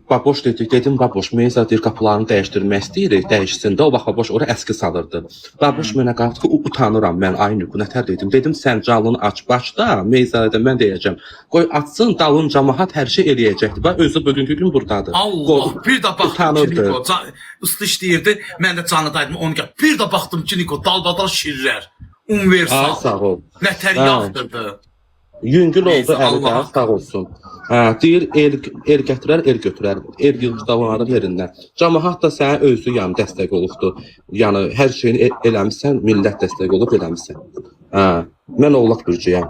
[SPEAKER 3] baboş dedim, baboş, Meyza deyir, qapılarını dəyişdirmək istəyirik, dəyişsin də, o vaxt baboş ora əski salırdı. Baboş mənə qaldı ki, utanıram mən, ay Nüqü, nətər dedim, sən canlını aç başda, Meyza dedim, mən deyəcəm, qoy açsın, dalın cəmaət hər şey eləyəcəkdir, bax, özü bugünkü gün buradadır.
[SPEAKER 2] Allah, bir də baxdım ki, Niko, ıstı işləyirdi, mən də canlıdaydım, onu gəl, bir də baxdım ki, Niko, dalbadal şirrər, universal,
[SPEAKER 3] sağ ol.
[SPEAKER 2] Nətər yaxdırdı.
[SPEAKER 3] Yüngül oldu əli də, sağ olsun. Deyir, el gətirər, el götürər, el yığışdavaların yerindən. Cəmaət da sənin özü yəni dəstək olubdur. Yəni hər şeyini eləmişsən, millət dəstək olub eləmişsən. Mən oğlaq bürcüyəm.